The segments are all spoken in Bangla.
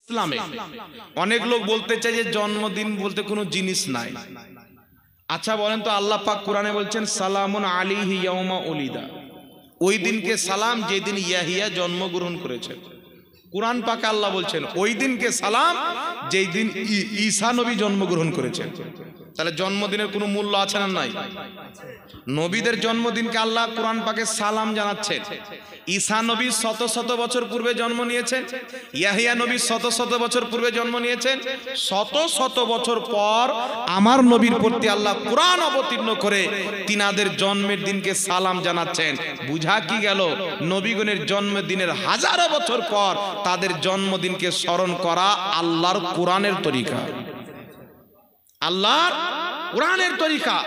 ইসলামে অনেক লোক বলতে চায় যে জন্মদিন বলতে কোনো জিনিস নাই। আচ্ছা বলেন তো, আল্লাহ পাক কোরআনে বলছেন সালামুন আলাইহি ইয়াউমা উলিদা, ওই দিনকে সালাম যেদিন ইয়াহিয়া জন্মগ্রহণ করেছেন। কোরআন পাকে আল্লাহ বলছেন ওই দিনকে সালাম যেই দিন ঈসা নবী জন্মগ্রহণ করেছেন। তাহলে জন্মদিনের কোনো মূল্য আছে না নাই? নবীদের জন্মদিনকে আল্লাহ কোরআন পাকে সালাম জানাচ্ছেন। ঈসা নবী শত শত বছর পূর্বে জন্ম নিয়েছেন, ইয়াহিয়া নবী শত শত বছর পূর্বে জন্ম নিয়েছেন। শত শত বছর পর আমার নবীর প্রতি আল্লাহ কোরআন অবতীর্ণ করে তিনাদের জন্মের দিনকে সালাম জানাচ্ছেন। বুঝা কি গেল? নবীগণের জন্মদিনের হাজারো বছর পর তাদের জন্মদিনকে স্মরণ করা আল্লাহর কোরআনের তরিকা, আল্লাহর কোরআনের তরিকা।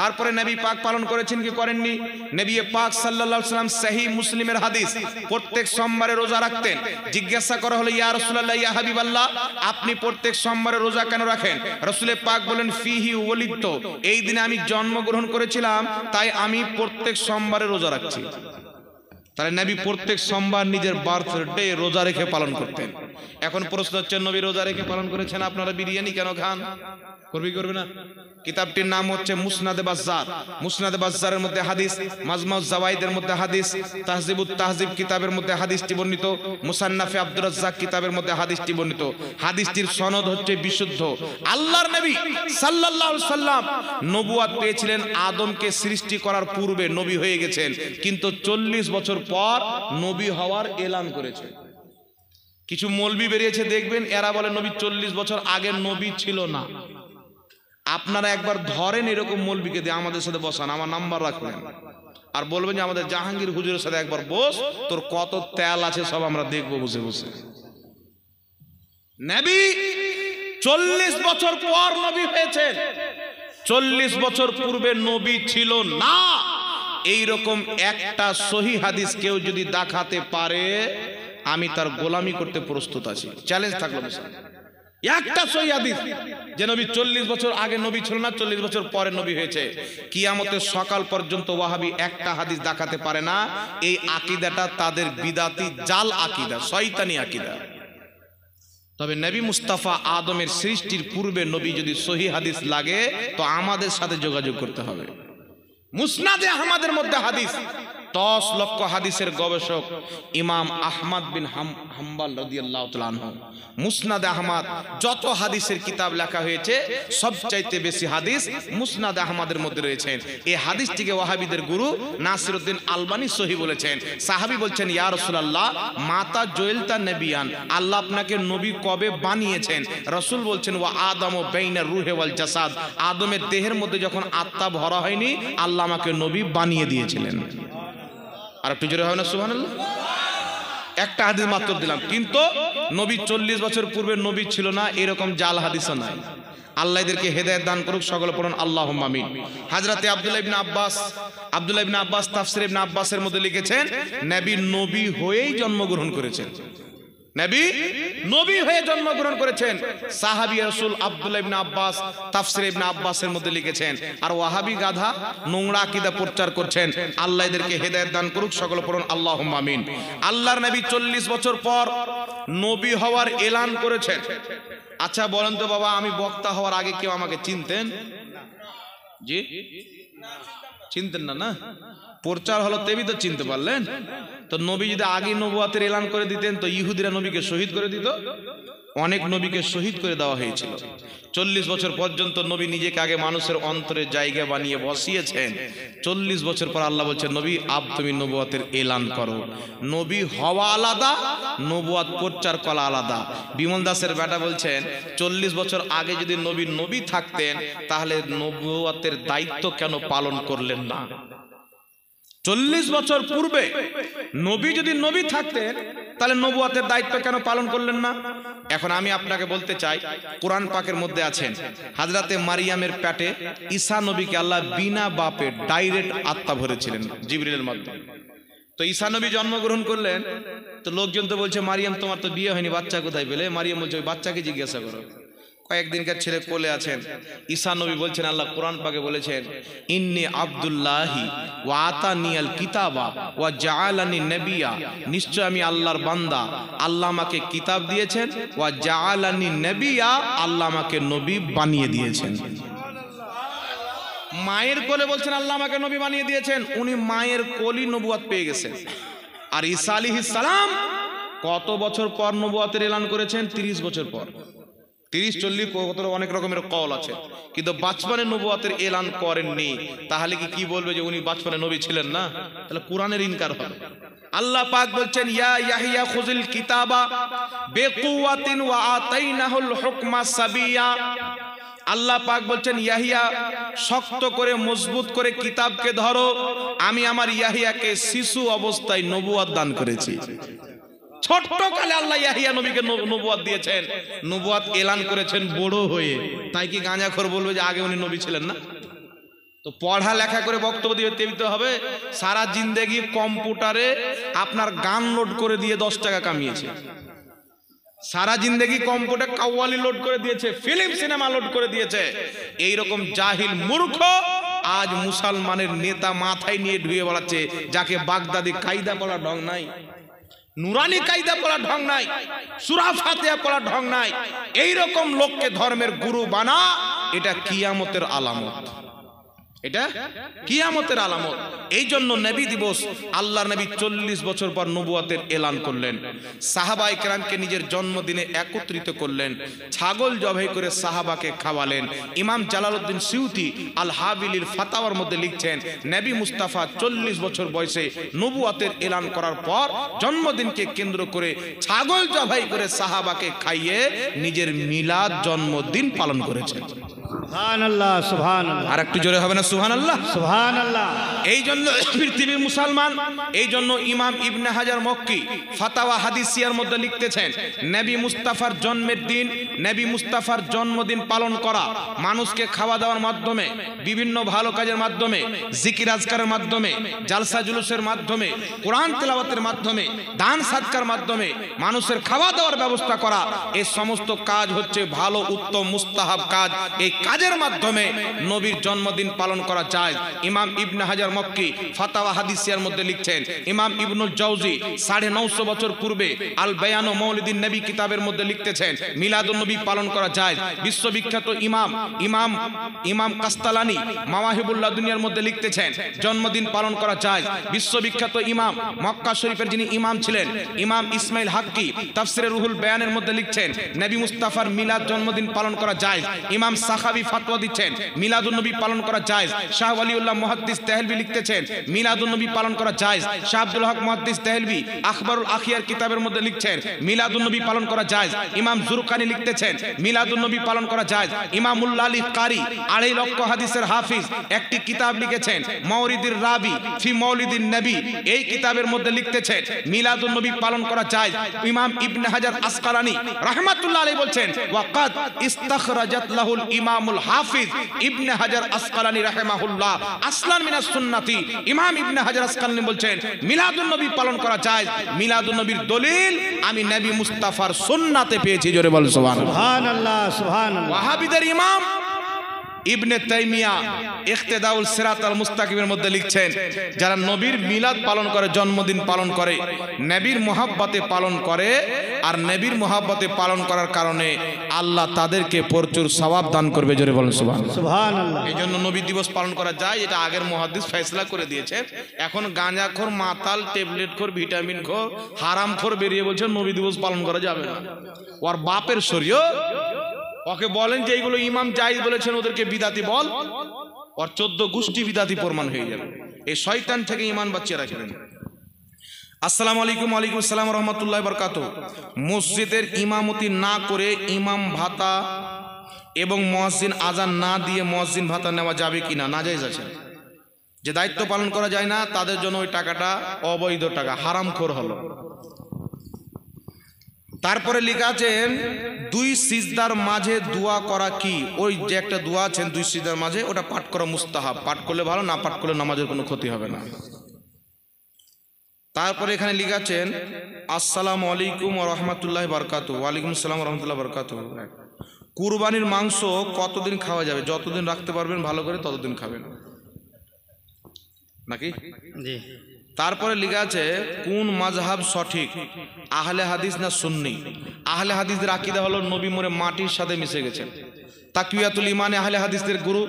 তারপরে নবী পাক পালন করেছেন কি করেননি? নবী পাক সাল্লাল্লাহু আলাইহি ওয়াসাল্লাম সহিহ মুসলিমের হাদিস, প্রত্যেক সোমবারে রোজা রাখতেন। জিজ্ঞাসা করা হলো, ইয়া রাসূলুল্লাহ, ইয়া হাবিবাল্লাহ, আপনি প্রত্যেক সোমবারে রোজা কেন রাখেন? রাসূল পাক বলেন, ফিহি ওয়ালিদতু, এই দিনে আমি জন্মগ্রহণ করেছিলাম, তাই আমি প্রত্যেক সোমবারে রোজা রাখছি। তাহলে নবী প্রত্যেক সোমবার নিজের বার্থডে রোজা রেখে পালন করতেন। এখন প্রশ্ন হচ্ছে, নবী রোজা রেখে পালন করেছেন, আপনারা বিরিয়ানি কেন খান? করবে না? কিতাবটির নাম হচ্ছে মুসনাদে বাজ্জার। মুসনাদে বাজ্জারের মধ্যে হাদিস, মাজমাউজ জাওয়াইদের মধ্যে হাদিস, তাহজিবুত তাহজিব কিতাবের মধ্যে হাদিসটি বর্ণিত, মুসান্নাফে আব্দুর রাজ্জাক কিতাবের মধ্যে হাদিসটি বর্ণিত। হাদিসটির সনদ হচ্ছে বিশুদ্ধ। আল্লাহর নবী সাল্লাল্লাহু আলাইহি সাল্লাম নবুয়ত পেয়েছিলেন আদমকে সৃষ্টি করার পূর্বে, নবী হয়ে গেছেন, কিন্তু 40 বছর পর নবী হওয়ার এলান করেছে। কিছু মৌলবি বেরিয়েছে দেখবেন, এরা বলে নবী 40 বছর আগে নবী ছিল না। আপনারা একবার ধরেন এরকম মৌলবিকে দিয়ে আমাদের সাথে বসান, আমার নাম্বার রাখবেন, আর বলবেন যে আমাদের জাহাঙ্গীর হুজুরের সাথে একবার বস, তোর কত তেল আছে সব আমরা দেখবো বসে বসে। নবী 40 বছর পর নবী হয়েছেন, 40 বছর পূর্বে নবী ছিল না। এইরকম একটা সহিহ হাদিস কেউ যদি দেখাতে পারে, আমি তার গোলামি করতে প্রস্তুত আছি। চ্যালেঞ্জ থাকলো একটা সহিহ হাদিস যে নবী 40 বছর আগে নবী ছিল না, 40 বছর পরে নবী হয়েছে। কিয়ামতের সকাল পর্যন্ত ওয়াহাবি একটা হাদিস দেখাতে পারে না। এই আকীদাটা তাদের বিদাতি জাল আকীদা, শয়তানি আকীদা। তবে নবী মুস্তাফা আদমের সৃষ্টির পূর্বে নবী যদি সহিহ হাদিস লাগে তো আমাদের সাথে যোগাযোগ করতে হবে। মুসনাদে আহমদের মধ্যে হাদিস, 10 লক্ষ হাদিসের গবেষক ইমাম আহমদ বিন হাম্বল রাদিয়াল্লাহু তাআলা আনহু, মুসনাদে আহমদ যত হাদিসের কিতাব লেখা হয়েছে সবচাইতে বেশি হাদিস মুসনাদে আহমদের মধ্যে রয়েছে। এই হাদিসটিকে ওয়াহাবিদের গুরু নাসিরউদ্দিন আলবানী সহিহ বলেছেন। সাহাবী বলছেন, ইয়া রাসূলুল্লাহ, মাতা জুইলতা নবিয়ান, আল্লাহ আপনাকে নবী কবে বানিয়েছেন? রাসূল বলছেন, ওয়া আদামু বাইনা রূহি ওয়াল জাসাদ, আদমের দেহের মধ্যে যখন আত্মা ভরা হয়নি আল্লাহ আমাকে নবী বানিয়ে দিয়েছিলেন। আর একটু জোরে হয় না সুবহানাল্লাহ? একটা হাদিস মাত্র দিলাম, কিন্তু নবী 40 বছর পূর্বে নবী ছিল না এরকম জাল হাদিসও নাই। আল্লাহ এদেরকে হেদায়েত দান করুক, সকলে পড়ুন আল্লাহুম্মা আমিন। হযরতে আব্দুল্লাহ ইবনে আব্বাস তাফসীর ইবনে আব্বাসের মধ্যে লিখেছেন, নবী হয়েই জন্মগ্রহণ করেছেন, নবী হয়ে জন্মগ্রহণ করেছেন। সাহাবী রাসূল আব্দুল্লাহ ইবনে আব্বাস তাফসীর ইবনে আব্বাসের মধ্যে লিখেছেন। আর ওয়াহাবি গাধা নোংরা আকীদা প্রচার করছেন। আল্লাহ এদেরকে হেদায়েত দান করুক, সকলে পড়ুন আল্লাহুম্মা আমিন। আল্লাহর নবী 40 বছর পর নবী হওয়ার এলান করেছেন। আচ্ছা বলেন তো বাবা, আমি বক্তা হওয়ার আগে কেউ আমাকে চিনতেন? জি চিনতেন না? না, প্রচার হলো তেবি তো চিনতে পারলেন। তো নবী যদি আগে নবুয়তের এলান করে দিতেন তো ইহুদিরা নবীকে শহীদ করে দিত। অনেক নবীকে শহীদ করে দেওয়া হয়েছিল। 40 বছর পর্যন্ত নবী নিজেকে আগে মানুষের অন্তরে জায়গা বানিয়ে বসিয়েছেন। 40 বছর পর আল্লাহ বলছেন, নবী আব তুমি নবুয়তের এলান করো। নবী হওয়া আলাদা, নবুয়ত প্রচার করা আলাদা। বিমল দাসের বেটা বলছেন, 40 বছর আগে যদি নবী থাকতেন তাহলে নবুয়তের দায়িত্ব কেন পালন করলেন না? 40 বছর পূর্বে নবী যদি নবী থাকতেন তাহলে নবুয়তের দায়িত্ব কেন পালন করলেন না? এখন আমি আপনাকে বলতে চাই, কোরআন পাকের মধ্যে আছেন হযরতে মারিয়ামের পেটে ঈসা নবীকে আল্লাহ বিনা বাপে ডাইরেক্ট আত্মা ভরেছিলেন জিবরিলের মাধ্যমে। তো ঈসা নবী জন্মগ্রহণ করলেন, তো লোকজন তো বলছে, মারিয়াম তোমার তো বিয়ে হয়নি, বাচ্চা কোথায় পেলে? মারিয়াম বলছে, ওই বাচ্চাকে জিজ্ঞাসা করো। কয়েকদিনকার ছেলে কোলে আছেন। ঈসা নবী বলছেন, আল্লাহ কোরআন পাকে বলেছেন, ইন্নী আব্দুল্লাহি ওয়া আতানিয়াল কিতাবা ওয়া জাআলানি নবিয়্যা, নিশ্চয় আমি আল্লাহর বান্দা, আল্লাহ আমাকে কিতাব দিয়েছেন, ওয়া জাআলানি নবিয়্যা, আল্লাহ আমাকে নবী বানিয়ে দিয়েছেন। মায়ের কোলে বলছেন আল্লাহ আমাকে নবী বানিয়ে দিয়েছেন, উনি মায়ের কোলই নবুয়ত পেয়ে গেছেন। আর ঈসা আলাইহিস সালাম কত বছর পর নবুয়তের এলান করেছেন? 30 বছর পর। 30-40 কত অনেক রকমের কল আছে, কিন্তু বাচপানে নবুয়তের এলান করেননি। তাহলে কি বলবে যে উনি বাচপানে নবী ছিলেন না? তাহলে কোরআনের ইনকার হবে। আল্লাহ পাক বলছেন, ইয়া ইয়াহইয়া খুযিল কিতাবা বিকুওয়াতিন ওয়া আতাইনাহুল হুকমা সাবিয়া। আল্লাহ পাক বলছেন, ইয়াহিয়া শক্ত করে মজবুত করে কিতাবকে ধরো, আমি আমার ইয়াহিয়াকে শিশু অবস্থায় নবুয়ত দান করেছি। ছোট্ট কালে আল্লাহ ইয়াহিয়া নবীকে নবুয়ত দিয়েছেন, নবুয়ত এলান করেছেন বড় হয়ে। তাই কি গাঁজাখোর বলবে যে আগে উনি নবী ছিলেন না? তো পড়া লেখা করে বক্তব্য দিতে হবে। সারা জিন্দেগি কম্পিউটারে আপনার গান লোড করে দিয়ে 10 টাকা কামিয়েছে। সারা জিন্দেগি কম্পিউটার কাওয়ালি লোড করে দিয়েছে, ফিল্ম সিনেমা লোড করে দিয়েছে। এইরকম জাহিল মূর্খ আজ মুসলমানের নেতা মাথায় নিয়ে ঢুয়ে বেড়াচ্ছে, যাকে বাগদাদি কায়দা পড়া ঢং নাই, নুরানি কায়দা পড়া ঢং নাই, সূরা ফাতিহা পড়া ঢং নাই। এইরকম লোককে ধর্মের গুরু বানা, এটা কিয়ামতের আলামত। এটা কিয়ামতের আলামত। এই জন্য নবী দিবস আল্লাহর নবী 40 বছর পর নবুয়তের এলান করলেন। সাহাবায়ে কেরামকে নিজের জন্মদিনে একত্রিত করলেন, ছাগল জবাই করে সাহাবাকে খাওয়ালেন। ইমাম জালালউদ্দিন সিউতি আল হাবিলিল ফাতাওয়ার মধ্যে লিখছেন, নবী মুস্তাফা 40 বছর বয়সে নবুয়তের এলান করার পর জন্মদিনকে কেন্দ্র করে ছাগল জবাই করে সাহাবাকে খাইয়ে নিজের মিলাদ জন্মদিন পালন করেছেন। সুবহানাল্লাহ, সুবহানাল্লাহ। আর একটু জোরে হবে না সুবহানাল্লাহ? সুবহানাল্লাহ। এই জন্য পৃথিবীর মুসলমান, এই জন্য ইমাম ইবনে হাজার মক্কি ফাতাওয়া হাদিসিয়ার মধ্যে লিখতেছেন, নবী মুস্তাফার জন্মের দিন, নবী মুস্তাফার জন্মদিন পালন করা, মানুষকে খাওয়া দাওয়ার মাধ্যমে, বিভিন্ন ভালো কাজের মাধ্যমে, জিকির আজকারের মাধ্যমে, জালসা জুলুসের মাধ্যমে, কোরআন তেলাওয়াতের মাধ্যমে, দান সাদকার মাধ্যমে মানুষের খাওয়া দাওয়ার ব্যবস্থা করা, এই সমস্ত কাজ হচ্ছে ভালো উত্তম মুস্তাহাব কাজ। এই কাজের মাধ্যমে নবীর জন্মদিন পালন করা যায়। ইমাম ইবনে হাজার মক্কি ফাতাওয়া হাদিসিয়ার মধ্যে লিখছেন, ইমাম ইবনুল জাওজি 950 বছর পূর্বে আল বায়ান ও মৌলিদিন নবী কিতাবের মধ্যে লিখতেছেন, মিলাদুন নবী পালন করা যায়। বিশ্ববিখ্যাত ইমাম কাস্তালানি মাওয়াহিবুল্লাহ দুনিয়ার মধ্যে লিখতেছেন, জন্মদিন পালন করা যায়। বিশ্ববিখ্যাত ইমাম মক্কা শরীফের যিনি ইমাম ছিলেন, ইমাম ইসমাইল হাক্কি তাফসিরে রুহুল বায়ানের মধ্যে লিখছেন, নবী মুস্তাফার মিলাদ জন্মদিন পালন করা যায়। ইমাম সাখাবি ফাতোয়া দিচ্ছেন, মিলাদুন নবী পালন করা যায়। শাহ ওয়ালিউল্লাহ মুহাদ্দিস দেহলভি লিখতেছেন, মিলাদুন নবী পালন করা যায়। শাহ আব্দুল হক মুহাদ্দিস দেহলভি আখবারুল আখিয়ার কিতাবের মধ্যে লিখছেন, মিলাদুন নবী পালন করা যায়। ইমাম জুরকানি লিখতেছেন, মিলাদুন নবী পালন করা যায়। ইমাম উল্লালি কারি 2.5 লক্ষ হাদিসের হাফিজ একটি কিতাব লিখেছেন, মাওরিদুর রাবি ফি মাওলিদিন নবী, এই কিতাবের মধ্যে লিখতেছেন, মিলাদুন নবী পালন করা যায়। ইমাম ইবনে হাজার আসকালানি রাহমাতুল্লাহ আলাইহি বলছেন, ওয়াকাদ ইস্তাখরাজাত লাহুল ইমামুল হাফিজ ইবনে হাজার আসকালানি রাহিমাহুল্লাহ আসলান মিনাস সুন্নতি। ইমাম ইবনে হাজার আসকালানি বলছেন, মিলাদুন নবী পালন করা যায়। মিলাদুন নবীর দলিল আমি নবী মুস্তাফার সুন্নাতে পেয়েছি। জোরে বল সুবহানাল্লাহ। সুবহানাল্লাহ, সুবহানাল্লাহ। ওয়াহাবিদের ইমাম ইবনে তাইমিয়া ইখতিদাউল সিরাতাল মুস্তাকিমের মধ্যে লিখছেন, যারা নবীর মিলাদ পালন করে, জন্মদিন পালন করে, নবীর মুহাব্বতে পালন করে, আর নবীর মুহাব্বতে পালন করার কারণে আল্লাহ তাদেরকে প্রচুর সওয়াব দান করবে। জোরে বলেন সুবহানাল্লাহ, সুবহানাল্লাহ। এই জন্য নবী দিবস পালন করা যায়, এটা আগের মুহাদ্দিস ফয়সালা করে দিয়েছে। এখন গাঁজাখোর, মাতাল, ট্যাবলেটখোর, ভিটামিনখোর, হারামখোর বেরিয়ে বলছে নবী দিবস পালন করা যাবে না। ওর বাপের শরীয়ত, ওকে বলেন যে এইগুলো ইমাম জায়েজ বলেছেন, ওদেরকে বিদাতি বল, ওর 14 গোষ্ঠী বিদাতি প্রমাণ হয়ে যাবে। এই শয়তান থেকে ঈমান বাঁচিয়ে রাখবেন। আসসালামু আলাইকুম। ওয়ালাইকুম আসসালাম ওয়া রাহমাতুল্লাহি ওয়া বারাকাতুহু। মসজিদের ইমামতি না করে ইমাম ভাতা এবং মুয়াজ্জিন আজান না দিয়ে মুয়াজ্জিন ভাতা নেওয়া যাবে কিনা? নাজায়েজ আছে। যে দায়িত্ব পালন করা যায় না তাদের জন্য ওই টাকাটা অবৈধ টাকা, হারামখোর হলো। তারপরে লেখা আছেন, 2 সিজদার মাঝে দোয়া করা কি? ওই যে একটা দোয়া আছেন 2 সিজদার মাঝে, ওটা পাঠ করা মুস্তাহাব। পাঠ করলে ভালো, না পাঠ করলে নামাজের কোনো ক্ষতি হবে না। তারপরে এখানে লেখা আছেন, আসসালামু আলাইকুম ওয়া রাহমাতুল্লাহি ওয়া বারাকাতুহু। ওয়া আলাইকুম আসসালাম ওয়া রাহমাতুল্লাহি ওয়া বারাকাতুহু। কুরবানির মাংস কতদিন খাওয়া যাবে? যতদিন রাখতে পারবেন ভালো করে ততদিন খাবেন, নাকি? জি। তারপরে লেখা আছে কোন মাযহাব সঠিক, আহলে হাদিস না সুন্নি? আহলে হাদিসদের আকীদা হলো নবী মরে মাটির সাথে মিশে গেছেন। তাকওয়াতুল ঈমানে আহলে হাদিসদের গুরু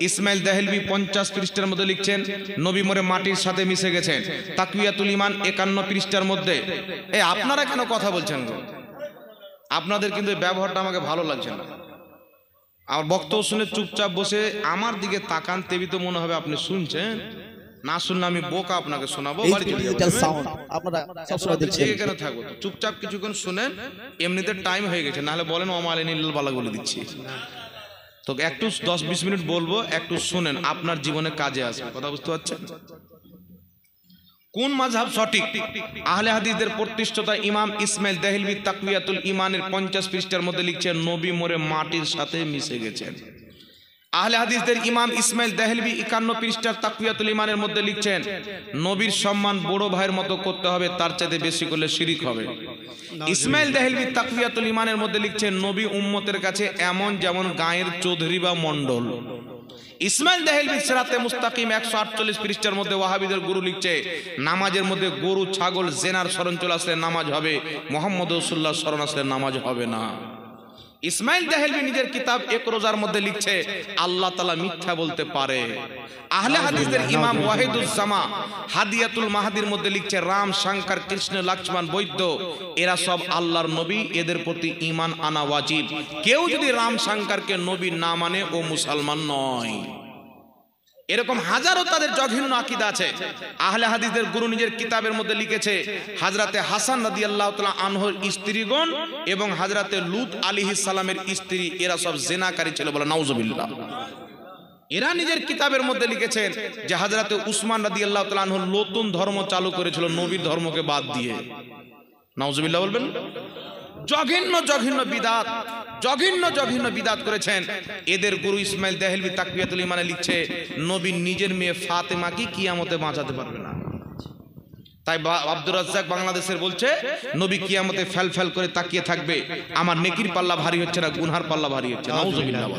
ইসমাইল দেহলভী 50 পৃষ্ঠার মধ্যে লিখছেন নবী মরে মাটির সাথে মিশে গেছেন। তাকওয়াতুল ঈমান 51 পৃষ্ঠার মধ্যে। এই আপনারা কেন কথা বলছেন গো? আপনাদের কিন্তু এই ব্যবহারটা আমাকে ভালো লাগছে না। আমার বক্তব্য শুনে চুপচাপ বসে আমার দিকে তাকান, তেবি তো মনে হবে আপনি শুনছেন। না শুনলে আমি বোকা আপনাকে শোনাবো, বাড়ি চলে যাবো। আপনারা সবসময় দেখছেন, ঠিক কেন থাকবো? চুপচাপ কিছুক্ষণ শুনেন, এমনিতে টাইম হয়ে গেছে, নাহলে বলেন অমালিনী বালা বলে দিচ্ছি। তো একটু 10-20 মিনিট বলবো, একটু শুনেন, আপনার জীবনে কাজে আসবে। কথা বুঝতে পারছেন? কোন মাযহাব সঠিক? আহলে হাদিসদের প্রতিষ্ঠাতা ইমাম ইসমাইল দেহলভী তাকওয়াতুল ঈমানের 50 পৃষ্ঠার মধ্যে লিখছেন নবী মরে মাটির সাথে মিশে গেছেন। আহলে হাদিসদের ইমাম ইসমাইল দেহলভী 51 পৃষ্ঠার তাকওয়াতুল ঈমানের মধ্যে লিখছেন নবীর সম্মান বড় ভাইয়ের মতো করতে হবে, তার চাইতে বেশি করলে শিরক হবে। ইসমাইল দেহলভী তাকওয়াতুল ঈমানের মধ্যে লিখছেন নবী উম্মতের কাছে এমন যেমন গায়ের চৌধুরী বা মণ্ডল। ইসমাইল দেহলভী সিরাতে মুস্তাকিম 148 পৃষ্ঠার মধ্যে ওয়াহাবিদের গুরু লিখছে নামাজের মধ্যে গরু ছাগল জেনার স্মরণ চলে আসলে নামাজ হবে, মুহাম্মদ রাসূলুল্লাহ স্মরণ আসলে নামাজ হবে না। ইসমাইল দেহলভী নিজের কিতাব এক রোজার মধ্যে লিখছে আল্লাহ তাআলা মিথ্যা বলতে পারে। আহলে হাদিসদের ইমাম ওয়াহিদুজ্জামা হাদিয়াতুল মাহাদির মধ্যে লিখছে রাম শঙ্কর কৃষ্ণ লক্ষ্মণ বৈদ্য এরা সব আল্লাহর নবী, এদের প্রতি ঈমান আনা ওয়াজিব। কেউ যদি রাম শঙ্করকে নবী না মানে ও মুসলমান নয়। এরকম হাজারো তাদের জঘন্য আকীদা আছে। আহলে হাদিসদের গুরু নিজের কিতাবের মধ্যে লিখেছে হযরতে হাসান রাদিয়াল্লাহু তাআলা আনহুর স্ত্রীগণ এবং হযরতে লূত আলাইহিস সালামের স্ত্রী এরা সব জিনাকারী ছিল, বলে নাউজুবিল্লাহ। এরা নিজের কিতাবের মধ্যে লিখেছেন যে হযরতে উসমান রাদিয়াল্লাহু তাআলা আনহু নতুন ধর্ম চালু করেছিল নবীর ধর্মকে বাদ দিয়ে। নাউজুবিল্লাহ বলবেন। জঘন্য জঘন্য বিদাত, জঘন্য জঘন্য বিদাত করেছেন। এদের গুরু ইসমাইল দেহলভী তাকওয়াতুল ঈমানে লিখছে নবী নিজের মেয়ে ফাতেমাকে কিয়ামতে বাঁচাতে পারবে না। তাই আব্দুর রাজ্জাক বাংলাদেশের বলছে নবী কিয়ামতে ফেল করে তাকিয়ে থাকবে, আমার নেকির পাল্লা ভারী হচ্ছে না, গুনহার পাল্লা ভারী হচ্ছে। নাউজুবিল্লাহ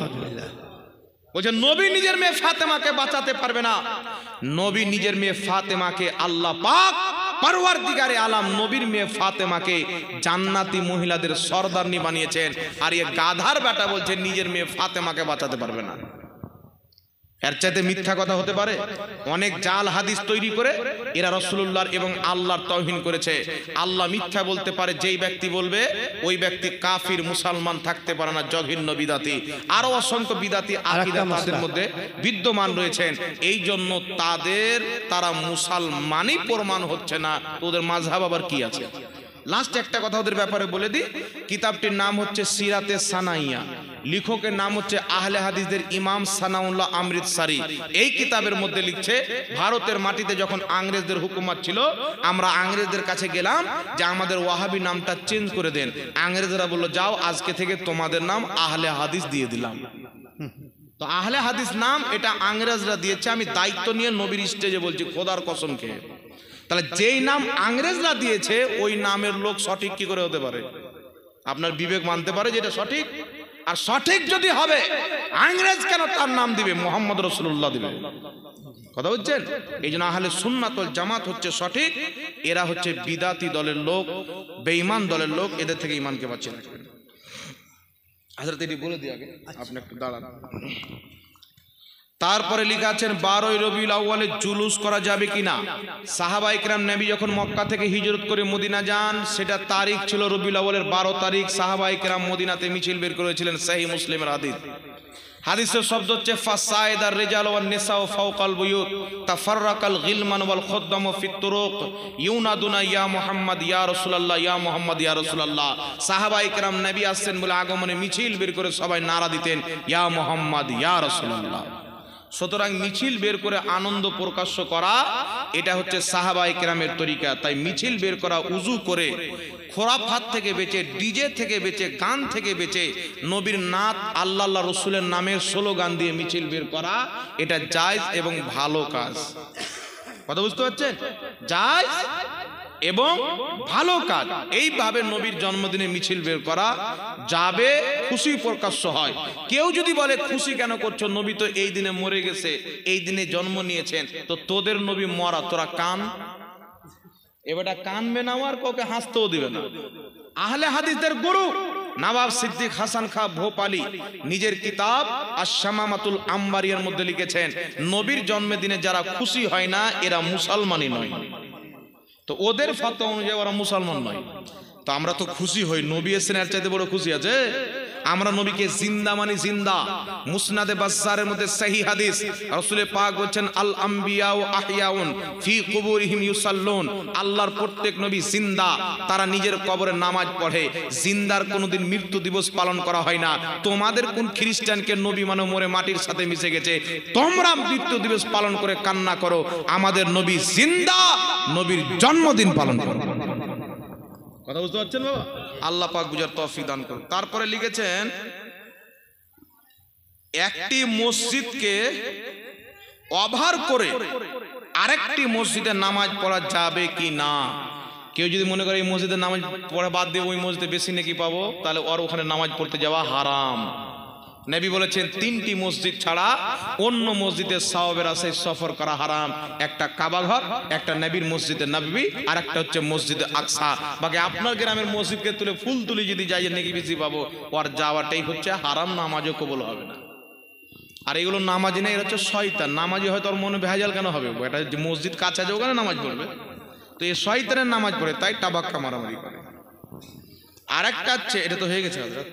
বলছে নবী নিজের মেয়ে ফাতেমাকে বাঁচাতে পারবে না। নবী নিজের মেয়ে ফাতেমাকে আল্লাহ পাক পরওয়ারদিগারে আলাম নবীর মেয়ে ফাতেমাকে জান্নাতি মহিলাদের সরদারনি বানিয়েছেন, আর এই গাধার বেটা বলছে নিজের মেয়ে ফাতেমাকে বাঁচাতে পারবে না। এর চাইতে মিথ্যা কথা হতে পারে? অনেক জাল হাদিস তৈরি করে এরা রাসূলুল্লাহর এবং আল্লাহর তাওহীন করেছে। আল্লাহ মিথ্যা বলতে পারে, যেই ব্যক্তি বলবে ওই ব্যক্তি কাফির, মুসলমান থাকতে পারে না, জঘন্য বিদাতি। আরো অসংখ্য বিদাতি আকীদা তাদের মধ্যে বিদ্যমান রয়েছেন। এই জন্য তারা মুসলমানই প্রমাণ হচ্ছে না, ওদের মাযহাব আবার কি আছে। লাস্ট একটা কথা ওদের ব্যাপারে বলে দিই, কিতাবটির নাম হচ্ছে সিরাতে সানাইয়া, লেখকের নাম হচ্ছে আহলে হাদিসদের ইমাম সানাউল্লাহ অমৃতসরি। এই কিতাবের মধ্যে লিখছে ভারতের মাটিতে যখন ইংরেজদের হুকুমত ছিল, আমরা ইংরেজদের কাছে গেলাম যে আমাদের ওয়াহাবি নামটা চেঞ্জ করে দেন। ইংরেজরা বলল যাও আজকে থেকে তোমাদের নাম আহলে হাদিস দিয়ে দিলাম। তো আহলে হাদিস নাম এটা ইংরেজরা দিয়েছে, আমি দায়িত্ব নিয়ে নবীর স্টেজে বলছি খোদার কসম খেয়ে। তাহলে যেই নাম ইংরেজরা দিয়েছে ওই নামের লোক সঠিক কি করে হতে পারে? আপনার বিবেক মানতে পারে যেটা সঠিক? আর সঠিক যদি হবে ইংরেজ কেন তার নাম দিবে? মুহাম্মদ রাসূলুল্লাহ দিবে। কথা বুঝছেন? এই জন্য আহলে সুন্নাত ওয়াল জামাত হচ্ছে সঠিক, এরা হচ্ছে বিদাতি দলের লোক, বেঈমান দলের লোক। এদের থেকে ঈমানকে বাঁচিয়ে রাখবেন। হযরত এটি বলে দিই আগে, আপনি একটু দাঁড়ান। তারপরে লেখা আছেন 12ই রবিউল আউয়ালে জুলুস করা যাবে কিনা। সাহাবায়ে কেরাম নবী যখন মক্কা থেকে হিজরত করে মদিনা যান, সেটা তারিখ ছিল রবিউল আউয়ালের 12 তারিখ। সাহাবায়ে কেরাম মদিনাতে মিছিল বের করেছিলেন, সহিহ মুসলিমের হাদিস। হাদিসের শব্দ হচ্ছে ফাসাইদার রিজাল ওয়ান নিসাউ ফাওকাল বুয়ুত তাফাররাকাল গিলমান ওয়াল খুদ্দামু ফিত তুরুক ইউনাদুনা ইয়া মুহাম্মদ ইয়া রাসূলুল্লাহ ইয়া মুহাম্মদ ইয়া রাসূলুল্লাহ। সাহাবায়ে কেরাম নবী আসছেন বলে আগমনে মিছিল বের করে সবাই নারা দিতেন ইয়া মুহাম্মদ ইয়া রাসূলুল্লাহ। সুতরাং মিছিল বের করে আনন্দ প্রকাশ করা এটা হচ্ছে সাহাবায়ে কেরামের তরিকা। তাই মিছিল বের করা উজু করে, খোরাফাত থেকে বেঁচে, ডিজে থেকে বেঁচে, গান থেকে বেঁচে, নবীর নাত আল্লাহ রসুলের নামের স্লোগান দিয়ে মিছিল বের করা এটা জায়েজ এবং ভালো কাজ। কথা বুঝতে পারছেন? জায়েজ এবং ভালো কাজ, এইভাবে নবীর জন্মদিনে মিছিল বের করা যাবে, খুশি প্রকাশ্য হয়। কেউ যদি বলে খুশি কেন করছো, নবী তো এই দিনে মরে গেছে, এই দিনে জন্ম নিয়েছেন, তো তোদের নবী মরা, তোরা কান, এবারটা কানবে না, আর কাউকে হাসতেও দিবে না। আহলে হাদিসদের গুরু নবাব সিদ্দিক হাসান খাঁ ভোপালী নিজের কিতাব আশ-শামামাতুল আম্বারিয়ার মধ্যে লিখেছেন, নবীর জন্মদিনে যারা খুশি হয় না এরা মুসলমানই নয়। তো ওদের ফতোয়া অনুযায়ী ওরা মুসলমান নয়। তো আমরা তো খুশি হই, নবী এসেছেন, এর চাইতে বড় খুশি আছে? আমরা নবীকে জিন্দা মানি জিন্দা। মুসনাদে বাজ্জারের মধ্যে সহিহ হাদিস, রাসূল পাক বলেন আল আম্বিয়া ও আহিয়াউন ফি কুবুরিহিম ইউসাল্লুন, আল্লাহর প্রত্যেক নবী জিন্দা, তারা নিজের কবরে নামাজ পড়ে। জিন্দার কোনোদিন মৃত্যু দিবস পালন করা হয় না। তোমাদের কোন খ্রিস্টানকে নবী মানে মরে মাটির সাথে মিশে গেছে, তোমরা মৃত্যু দিবস পালন করে কান্না করো, আমাদের নবী জিন্দা, নবীর জন্মদিন পালন করো। কথা বুঝতে পারছেন বাবা? আল্লাহ পাক বুঝার তৌফিক দান করুন। তারপরে লিখেছেন, একটি মসজিদকে ওভার করে আরেকটি মসজিদে নামাজ পড়া যাবে কি না? কেউ যদি মনে করে এই মসজিদে নামাজ পড়া বাদ দিয়ে ওই মসজিদে বেশি নাকি পাবো, তাহলে ওর ওখানে নামাজ পড়তে যাওয়া হারাম। নবী বলেছেন তিনটি মসজিদ ছাড়া অন্য মসজিদে সওয়াবের আশায় সফর করা হারাম। একটা কাবা ঘর, একটা নবীর মসজিদে নববী, আর একটা হচ্ছে মসজিদে আকসা। বাকি আপনার গ্রামের মসজিদকে তুলে ফুল তুলি যদি যাই নাকি বেশি পাবো, ওর যাওয়াটাই হচ্ছে হারাম, নামাজও কবুল হবে না। আর এগুলো নামাজি না, এরা হচ্ছে শয়তান। নামাজি হয়তো ওর মনে ভেজাল কেন হবে, এটা মসজিদ কাছে আছে ওখানে নামাজ পড়বে, তো এই শয়তানের নামাজ পড়ে, তাই টাবাক্কা মারামারি করে। আর একটা হচ্ছে, এটা তো হয়ে গেছে হযরত।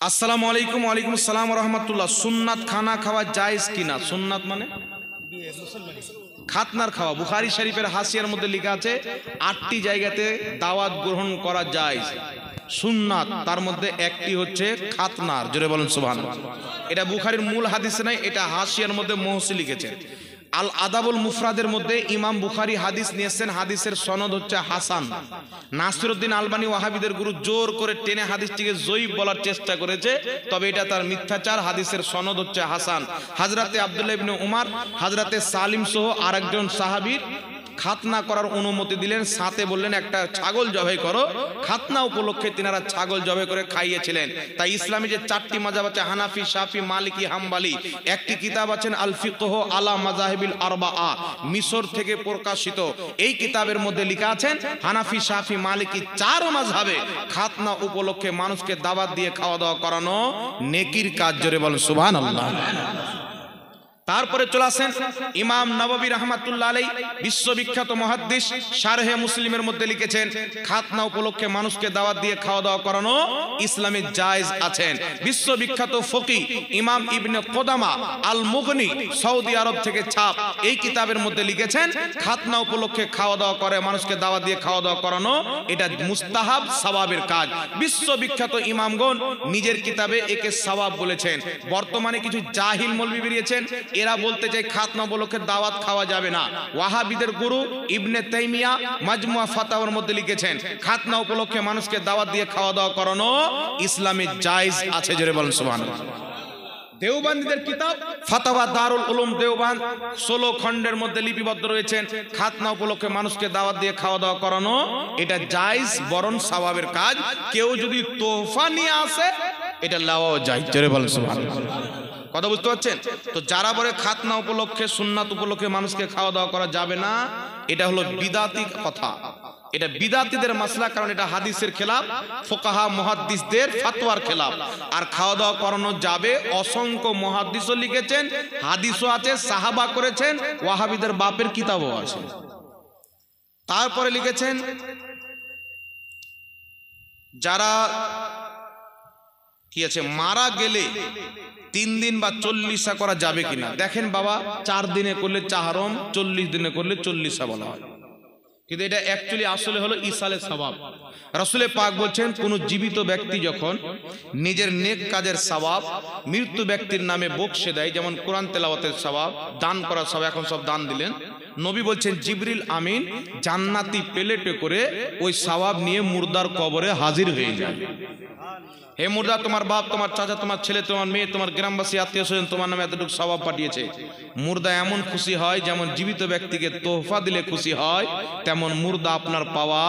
আসসালামু আলাইকুম। ওয়ালাইকুম আসসালাম ওয়া রাহমাতুল্লাহ। সুন্নাত খানা খাওয়া জায়েজ কিনা? সুন্নাত মানে খাতনার খাওয়া। বুখারী শরীফের হাসিয়ার মধ্যে লেখা আছে 8টি জায়গাতে দাওয়াত গ্রহণ করা জায়েজ। সুন্নাত তার মধ্যে একটি হচ্ছে খাতনার। জোরে বলেন সুবহানাল্লাহ। এটা বুখারীর মূল হাদিসে নাই, এটা হাসিয়ার মধ্যে মুহসি লিখেছে। আল আদাবুল মুফরাদের মধ্যে ইমাম বুখারী হাদিস নিয়েছেন, হাদিসের সনদ হচ্ছে হাসান। নাসিরউদ্দিন আলবানী ওয়াহাবিদের গুরু জোর করে টেনে হাদিসটিকে জয়ীফ বলার চেষ্টা করেছে, তবে এটা তার মিথ্যাচার। হাদিসের সনদ হচ্ছে হাসান। হযরতে আব্দুল্লাহ ইবনে উমর, হযরতে সালিম সহ আরেকজন সাহাবীর খাতনা করার অনুমতি দিলেন, সাথে বললেন একটা ছাগল জবাই করো। খাতনা উপলক্ষে তিনারা ছাগল জবাই করে খাইয়েছিলেন। তাই ইসলামী যে 4টি মাযহাব আছে, হানাফি, শাফি, মালিকি, হাম্বলি, একটি কিতাব আছেন আল ফিকহ আলা মাযাহিবিল আরবাআ, মিশর থেকে প্রকাশিত। এই কিতাবের মধ্যে লেখা আছেন হানাফি, শাফি, মালিকি 4 মাযহাবে খাতনা উপলক্ষে মানুষকে দাওয়াত দিয়ে খাওয়া দাওয়া করানো নেকির কাজ। জোরে বলেন সুবহানাল্লাহ। তারপরে চলে আসেন ইমাম নববী রাহমাতুল্লাহ আলাইহি, বিশ্ববিখ্যাত মুহাদ্দিস, শারহে মুসলিমের মধ্যে লিখেছেন খাতনা উপলক্ষে মানুষকে দাওয়াত দিয়ে খাওয়া দাওয়া করানো ইসলামে জায়েজ আছেন। বিশ্ববিখ্যাত ফকি ইমাম ইবনে কুদামা আল মুগনি, সৌদি আরব থেকে ছাপ, এই কিতাবের মধ্যে লিখেছেন খাতনা উপলক্ষে খাওয়া দাওয়া করে মানুষকে দাওয়াত দিয়ে খাওয়া দাওয়া করানো এটা মুস্তাহাব, সওয়াবের কাজ। বিশ্ববিখ্যাত ইমামগণ নিজের কিতাবে একে সওয়াব বলেছেন। বর্তমানে কিছু জাহিল মৌলবি বেরিয়েছেন, এরা বলতে চায় খাতনা উপলক্ষে দাওয়াত খাওয়া যাবে না। ওয়াহাবিদের গুরু ইবনে তাইমিয়া মাজমুয়া ফাতাওয়ার মধ্যে লিখেছেন খাতনা উপলক্ষে মানুষকে দাওয়াত দিয়ে খাওয়া দাওয়া করানো ইসলামে জায়েজ আছে। জোরে বলেন সুবহানাল্লাহ। দেওবন্দীদের কিতাব ফাতাওয়া দারুল উলুম দেওবন্দ 16 খণ্ডের মধ্যে লিপিবদ্ধ রয়েছেন খাতনা উপলক্ষে মানুষকে দাওয়াত দিয়ে খাওয়া দাওয়া করানো এটা জায়েজ, বরং সওয়াবের কাজ। কেউ যদি তোহফা নিয়ে আসে এটা লওয়াও জায়েজ। জোরে বলেন সুবহানাল্লাহ। কথা বুঝতে পারছেন? তো যারা বলে খাতনা উপলক্ষে, সুন্নাত উপলক্ষে মানুষকে খাওয়া দাওয়া করা যাবে না, এটা হলো বিদাতি কথা। এটা বিদাতিদের মাসলা, কারণ এটা হাদিসের খেলাফ, ফুকাহা মুহাদ্দিসদের ফতোয়ার খেলাফ। আর খাওয়া দাওয়া করানো যাবে, অসংখ্য মুহাদ্দিসও লিখেছেন, হাদিসও আছে, সাহাবা করেছেন, ওয়াহাবিদের বাপের কিতাবও আছে। তারপরে লিখেছেন যারা কি আছে মারা গেলে 3 দিন বা 40 করা যাবে কিনা। দেখেন বাবা, 4 দিনে করলে চাহরম, 40 দিনে করলে 40 বলা হয়, কিন্তু এটা অ্যাকচুয়ালি আসলে হলো ইসালে সওয়াব। রাসূল পাক বলছেন কোন জীবিত ব্যক্তি যখন নিজের নেক কাজের সওয়াব মৃত্যু ব্যক্তির নামে বকশে দেয়, যেমন কোরআন তেলাওয়াতের সওয়াব, দান করার সওয়াব, এখন সব দান দিলেন, নবী বলছেন জিবরিল আমিন জান্নাতি প্লেটে করে ওই সওয়াব নিয়ে মুর্দার কবরে হাজির হয়ে যায়। হে মুর্দা, তোমার বাপ, তোমার চাচা, তোমার ছেলে, তোমার মেয়ে, তোমার গ্রামবাসী, আত্মীয় স্বজন তোমার নামে এতটুকু সওয়াব পাঠিয়েছে। মুর্দা এমন খুশি হয় যেমন জীবিত ব্যক্তিকে তোহফা দিলে খুশি হয়, তেমন মুর্দা আপনার পাওয়া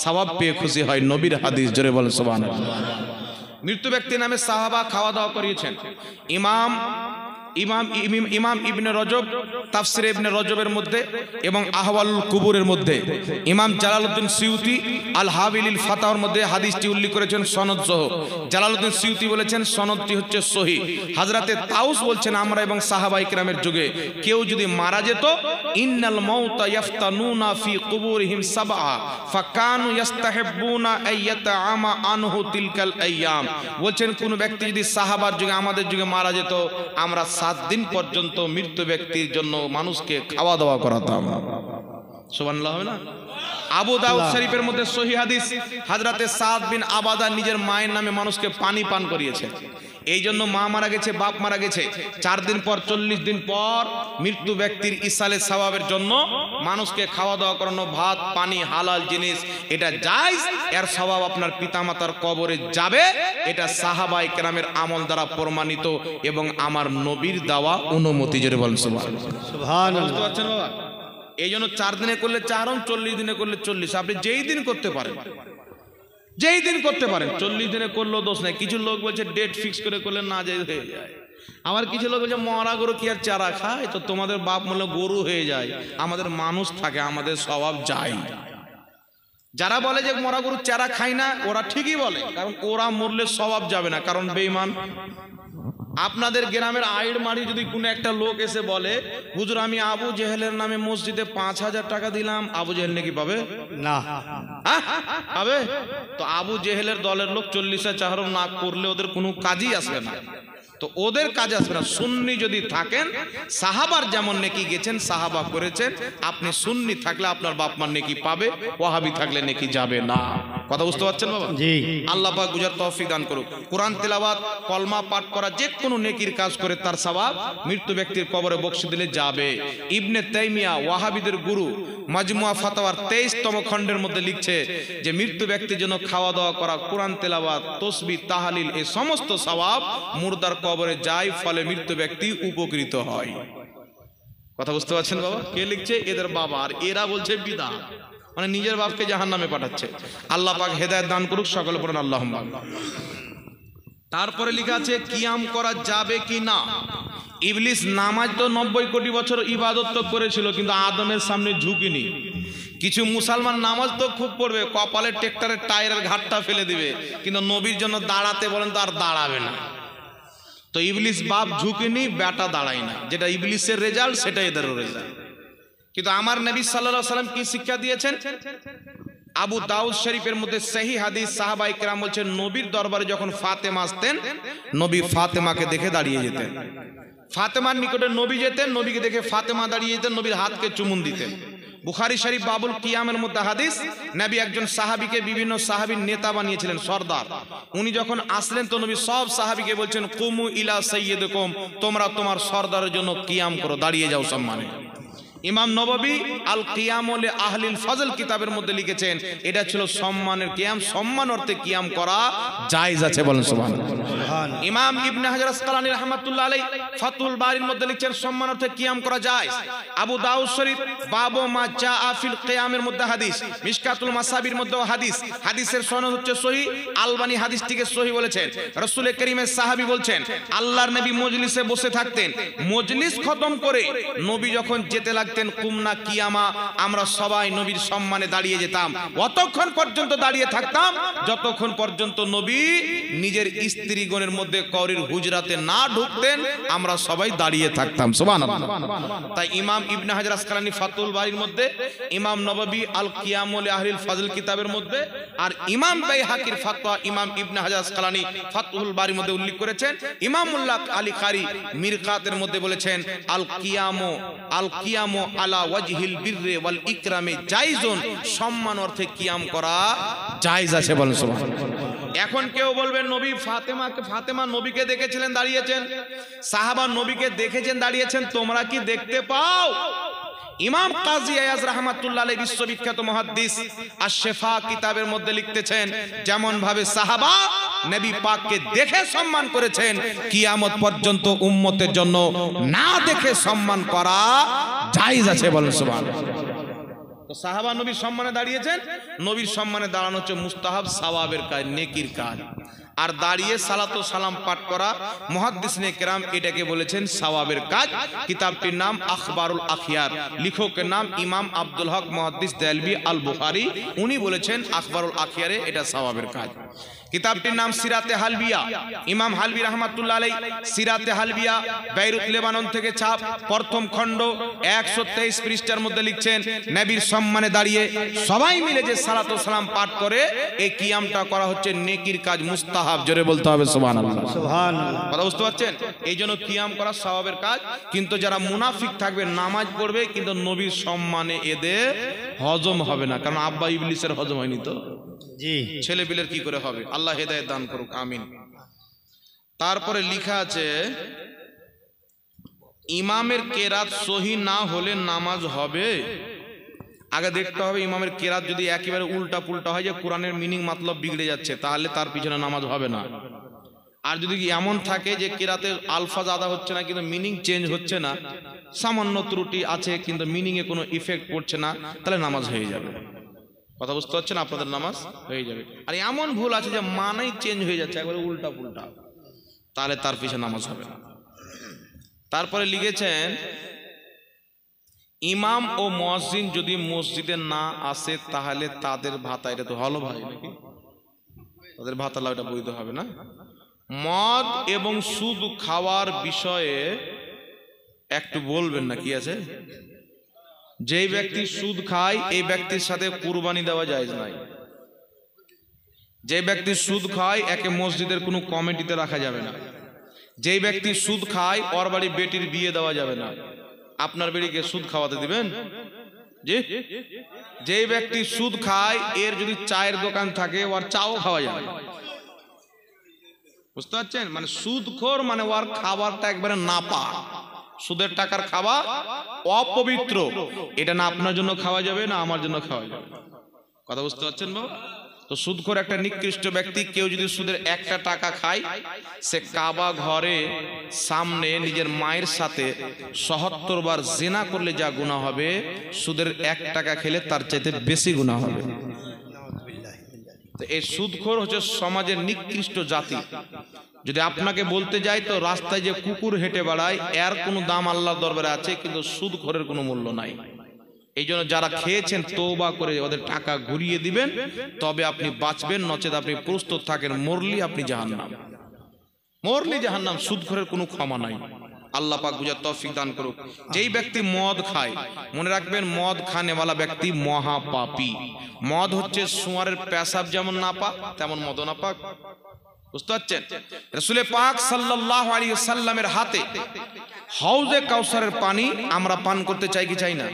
সওয়াব পেয়ে খুশি হয়। নবীর হাদিস, জোরে বলেন সুবহানাল্লাহ। মৃত্যু ব্যক্তির নামে সাহাবা খাওয়া দাওয়া করিয়েছেন। ইমাম ইবনে রজব তাফসিরে ইবনে রজবের মধ্যে এবং আহওয়ালুল কুবুরের মধ্যে ইমাম জালালউদ্দিন সিউতি আল হাবিলিল ফাতাহর মধ্যে হাদিসটি উল্লেখ করেছেন সনদ সহ। জালালউদ্দিন সিউতি বলেছেন সনদটি হচ্ছে সহিহ। হযরতে তাউস বলছেন আমরা এবং সাহাবায়ে কিরামের যুগে কেউ যদি মারা যেত, ইন্নাল মাউতা ইয়াফতানুনা ফি কুবুরিহিম সাবআ ফাকানু ইস্তাহিব্বুনা আইয়াতাআমা আনহু তিলকাল আইয়াম। বলছেন কোন ব্যক্তি যদি সাহাবার যুগে আমাদের যুগে মারা যেত, আমরা 7 দিন পর্যন্ত মৃত্যু ব্যক্তির জন্য মানুষকে খাওয়া দাওয়া করাতাম। সুবহানাল্লাহ হবে না? আবু দাউদ শরীফের মধ্যে সহিহ হাদিস, হযরতে সাদ বিন আবাদা নিজের মায়ের নামে মানুষকে পানি পান করিয়েছে। এই জন্য মা মারা গেছে, বাপ মারা গেছে, 4 দিন পর 40 দিন পর মৃত্যু ব্যক্তির ইসালে সওয়াবের জন্য মানুষকে খাওয়া দাওয়া করানো, ভাত পানি হালাল জিনিস, এটা জায়েজ। এর সওয়াব আপনার পিতামাতার কবরে যাবে। এটা সাহাবায়ে কেরামের আমল দ্বারা প্রমাণিত এবং আমার নবীর দেওয়া অনুমতি। জোরে বলেন সুবহানাল্লাহ। সুবহানাল্লাহ। বুঝতে পারছেন বাবা? এই জন্য 4 দিনে করলে 4, 40 দিনে করলে 40। আপনি যেই দিন করতে পারেন, যেই দিন করতে পারেন। 40 দিনে করলেও দোষ নাই। কিছু লোক বলছে ডেট ফিক্স করে করলে না যায় হয়ে যায়। আবার কিছু লোক বলছে মরা গরু কি আর চারা খায়, তো তোমাদের বাপ মরলে গরু হয়ে যায়, আমাদের মানুষ থাকে, আমাদের স্বভাব যায়। যারা বলে যে মরা গরু চারা খায় না, ওরা ঠিকই বলে, কারণ ওরা মরলে স্বভাব যাবে না, কারণ বেঈমান। আপনাদের গ্রামের আইড় মারি যদি কোনো একটা লোক এসে বলে হুজুর আমি আবু জেহেলের নামে মসজিদে 5000 টাকা দিলাম, আবু জেহেল নাকি পাবে? না পাবে? তো আবু জেহেলের দলের লোক 40 চাহরম না করলে ওদের কোনো কাজই আসবে না। তো ওদের কাজে আসবে না। সুন্নি যদি থাকেন, সাহাবার যেমন নেকি গেছেন, সাহাবা করেছেন, আপনি সুন্নি থাকলে আপনার বাপ মার নেকি পাবে, ওয়াহাবি থাকলে নেকি যাবে না। কথা বুঝতে পারছেন বাবা? জি। আল্লাহ পাক বুঝার তৌফিক দান করুক। কোরআন তেলাওয়াত, কলমা পাঠ করা, যে কোনো নেকির কাজ করে তার সওয়াব মৃত্যু ব্যক্তির কবরে বকশি দিলে যাবে। ইবনে তাইমিয়া ওয়াহাবিদের গুরু মাজমুয়া ফাতাওয়ার 23তম খণ্ডের মধ্যে লিখছে যে মৃত্যু ব্যক্তির জন্য খাওয়া দাওয়া করা, কোরআন তেলাওয়াত, তাসবিহ, তাহলিল, এই সমস্ত সওয়াব মুর্দার কবরে যায়, ফলে মৃত্যু ব্যক্তি উপকৃত হয়। কথা বুঝতে পারছেন বাবা? কে লিখছে? এদের বাবা। আর এরা বলছে বিদআত, মানে নিজের বাপকে জাহান্নামে পাঠাচ্ছে। আল্লাহ পাক হেদায়েত দান করুক, সকলে পড়ুন আল্লাহুম্মা। তারপরে লেখা আছে কিয়াম করা যাবে কি না। ইবলিস নামাজ তো 90 কোটি বছর ইবাদত তো করেছিল, কিন্তু আদমের সামনে ঝুঁকিনি। কিছু মুসলমান নামাজ তো খুব পড়বে, কপালে ট্রাক্টরের টায়ারের ঘাটটা ফেলে দিবে, কিন্তু নবীর জন্য দাঁড়াতে বলেন তো আর দাঁড়াবে না। তো ইবলিস বাপ ঝুঁকিনি, বেটা দাঁড়ায় না। যেটা ইবলিসের রেজাল্ট, সেটা এদেরও রেজাল্ট। কিন্তু আমার নবী সাল্লাল্লাহু আলাইহি ওয়াসাল্লাম কি শিক্ষা দিয়েছেন? আবু দাউদ শরীফের মধ্যে সহিহ হাদিস, সাহাবায়ে কেরাম বলছেন নবীর দরবারে যখন ফাতেমা আসতেন, নবী ফাতেমাকে দেখে দাঁড়িয়ে যেতেন। ফাতেমার নিকটে নবী যেতেন, নবীকে দেখে ফাতেমা দাঁড়িয়ে যেতেন, নবীর হাতকে চুমুন দিতেন। বুখারী শরীফ বাবুল কিয়ামের মধ্যে হাদিস, নবী একজন সাহাবীকে বিভিন্ন সাহাবীর নেতা বানিয়েছিলেন, সরদার। উনি যখন আসলেন তো নবী সব সাহাবীকে বলছেন কুমু ইলা সাইয়্যিদিকুম, তোমরা তোমার সরদারের জন্য কিয়াম করো, দাঁড়িয়ে যাও সম্মানে। ইমাম নববী আল কিয়াম লি আহলিল ফজল কিতাবের মধ্যে লিখেছেন এটা ছিল সম্মানের কিয়াম, সম্মান অর্থে কিয়াম করা জায়েজ আছে, বলেন সুবহানাল্লাহ। ইমাম ইবনে হাজার আসকালানী রাহমাতুল্লাহ আলাইহি ফাতহুল বারির মধ্যে লিখছেন সম্মান অর্থে কিয়াম করা জায়েজ। আবু দাউদ শরীফ বাবু মা জাআ ফিল কিয়ামের মধ্যে হাদিস, মিশকাতুল মাসাবির মধ্যেও হাদিস, হাদিসের সনদ হচ্ছে সহিহ। আলবানী হাদিসটিকে সহিহ বলেছেন। রাসূল করিমের সাহাবী বলছেন আল্লাহর নবী মজলিসে বসে থাকতেন, মজলিস খতম করে নবী যখন যেতে লাগতেন কুমনা কিয়ামা, আমরা সবাই নবীর সম্মানে দাঁড়িয়ে যেতাম। অতক্ষণ পর্যন্ত দাঁড়িয়ে থাকতাম যতক্ষণ পর্যন্ত নবী নিজের স্ত্রীগণের মধ্যে কওরির হুজরাতে না ঢুকতেন, আমরা সবাই দাঁড়িয়ে থাকতাম। সুবহানাল্লাহ। তাই ইমাম ইবনে হাজার আসকালানী ফাতহুল বারির মধ্যে, ইমাম নববী আল কিয়াম লি আহলিল ফজল কিতাবের মধ্যে, আর ইমাম বাইহাকির ফাতওয়া ইমাম ইবনে হাজার আসকালানী ফাতহুল বারির মধ্যে উল্লেখ করেছেন। ইমামুল্লাহ আলী কারি মিরকাতের মধ্যে বলেছেন আল কিয়ামু আলা ওয়াজহিল বিররি ওয়াল ইকরামে জায়েজুন, সম্মান অর্থে কিয়াম করা জায়েজ আছে, বলেন সুবহানাল্লাহ। এখন কেউ বলবেন নবী ফাতেমা নবীকে দেখেছিলেন দাঁড়িয়েছেন, সাহাবা নবীকে দেখেছেন দাঁড়িয়েছেন, তোমরা কি দেখতে পাও? ইমাম কাজী আয়াজ রাহমাতুল্লাহ আলাইহি বিশ্ববিখ্যাত মুহাদ্দিস আশ-শিফা কিতাবের মধ্যে লিখতেছেন, যেমন ভাবে সাহাবা নবী পাককে দেখে সম্মান করেছেন, কিয়ামত পর্যন্ত উম্মতের জন্য না দেখে সম্মান করা জায়েজ আছে। বলেন সুবহানাল্লাহ। তো সাহাবা নবীর সম্মানে দাঁড়িয়েছেন, নবীর সম্মানে দাঁড়ানো হচ্ছে মুস্তাহাব সওয়াবের কাজ, নেকির কাজ। আর দাঁড়িয়ে সালাত ও সালাম পাঠ করা মুহাদ্দিসিনে কেরাম এটাকে বলেছেন সওয়াবের কাজ। কিতাবটির নাম আখবারুল আখিয়ার, লেখকের নাম ইমাম আব্দুল হক মুহাদ্দিস দেলবি আল বুখারী, উনি বলেছেন আখবারুল আখিয়ারে এটা সওয়াবের কাজ। কিতাবটির নাম সিরাতে হালবিয়া, ইমাম হালবি রাহমাতুল্লাহ আলাইহি সিরাতে হালবিয়া বেইরুত লেবানন থেকে ছাপ, প্রথম খণ্ড 123 পৃষ্ঠার মধ্যে লিখছেন, নবীর সম্মানে দাঁড়িয়ে সবাই মিলে যে সালাত ও সালাম পাঠ করে এই কিয়ামটা করা হচ্ছে নেকির কাজ, মুস্তাহাব। জোরে বলতে হবে সুবহানাল্লাহ। সুবহানাল্লাহ। কথা বুঝতে পারছেন? এই জন্য কিয়াম করা সওয়াবের কাজ। কিন্তু যারা মুনাফিক থাকবে, নামাজ পড়বে কিন্তু নবীর সম্মানে এদের হজম হবে না, কারণ আব্বা ইবলিসের হজম হয়নি তো জি, ছেলে পিলের কি করে হবে? আল্লাহ হেদায়েত দান করুক, আমিন। তারপরে লেখা আছে, ইমামের কেরাত সহি না হলে নামাজ হবে। আগে দেখতে হবে ইমামের কেরাত যদি একেবারে উল্টা পুল্টা হয়, যে কোরআনের মিনিং মতলব বিগড়ে যাচ্ছে, তাহলে তার পিছনে নামাজ হবে না। আর যদি এমন থাকে যে কেরাতের আলফাজ আদা হচ্ছে না কিন্তু মিনিং চেঞ্জ হচ্ছে না, সামান্য ত্রুটি আছে কিন্তু মিনিং এ কোনো ইফেক্ট পড়ছে না, তাহলে নামাজ হয়ে যাবে। কথা বুঝতে পারছেন? আপনাদের নামাজ হয়ে যাবে। আর এমন ভুল আছে যে মানেই চেঞ্জ হয়ে যাচ্ছে, একবারে উল্টা পুল্টা, তাহলে তার পিছনে নামাজ হবে না। তারপরে লিখেছেন, ইমাম ও মুয়াজ্জিন যদি মসজিদে না আসে তাহলে তাদের ভাতা, এটা তো হলো ভাই নাকি, তাদের ভাতা এটা বৈধ হবে না। মদ এবং সুদ খাওয়ার বিষয়ে একটু বলবেন না, কি আছে? যেই ব্যক্তি সুদ খায় এই ব্যক্তির সাথে কুরবানি দেওয়া জায়েজ নাই। যে ব্যক্তি সুদ খায় একে মসজিদের কোনো কমিটিতে রাখা যাবে না। যেই ব্যক্তি সুদ খায় ওর বাড়ি বেটির বিয়ে দেওয়া যাবে না। আপনার বেটিকে সুদ খাওয়াতে দিবেন? জি। যেই ব্যক্তি সুদ খায় এর যদি চায়ের দোকান থাকে ওর চাও খাওয়া যাবে। বুঝতে পারছেন? মানে সুদখোর মানে ওর খাবারটা একবারে নাপাক, সুদের টাকার খাবার অপবিত্র, এটা না আপনার জন্য খাওয়া যাবে না আমার জন্য খাওয়া যাবে। কথা বুঝতে পারছেন বাবা? তো সুদখোর একটা নিকৃষ্ট ব্যক্তি। কেউ যদি সুদের একটা টাকা খায়, সে কাবা ঘরে সামনে নিজের মায়ের সাথে ৭৭ বার জিনা করলে যা গুনাহ হবে, সুদের 1 টাকা খেলে তার চাইতে বেশি গুনাহ হবে। তো এই সুদখোর হচ্ছে সমাজের নিকৃষ্ট জাতি। যদি আপনাকে বলতে যাই তো রাস্তায় যে কুকুর হেঁটে বেড়ায় এর কোনো দাম আল্লাহর দরবারে আছে, কিন্তু সুদখোরের কোনো মূল্য নাই। এই জন্য যারা খেয়েছেন তওবা করে ওদের টাকা ঘুরিয়ে দিবেন, তবে আপনি বাঁচবেন, নচেত আপনি প্রস্তুত থাকেন মরলি আপনি জাহান্নাম, মরলি জাহান্নাম। সুদখোরের কোনো ক্ষমা নাই। আল্লাহ পাক বুঝার তৌফিক দান করুক। যেই ব্যক্তি মদ খায়, মনে রাখবেন মদ খানেওয়ালা ব্যক্তি মহাপাপী। মদ হচ্ছে সুয়ারের পেশাব যেমন নাপাক তেমন মদ নাপাক। বুঝতে পারছেন? রাসূল পাক সাল্লাল্লাহু আলাইহি ওয়াসাল্লামের হাতে হাউজে কাউসারের পানি আমরা পান করতে চাই কি চাই না?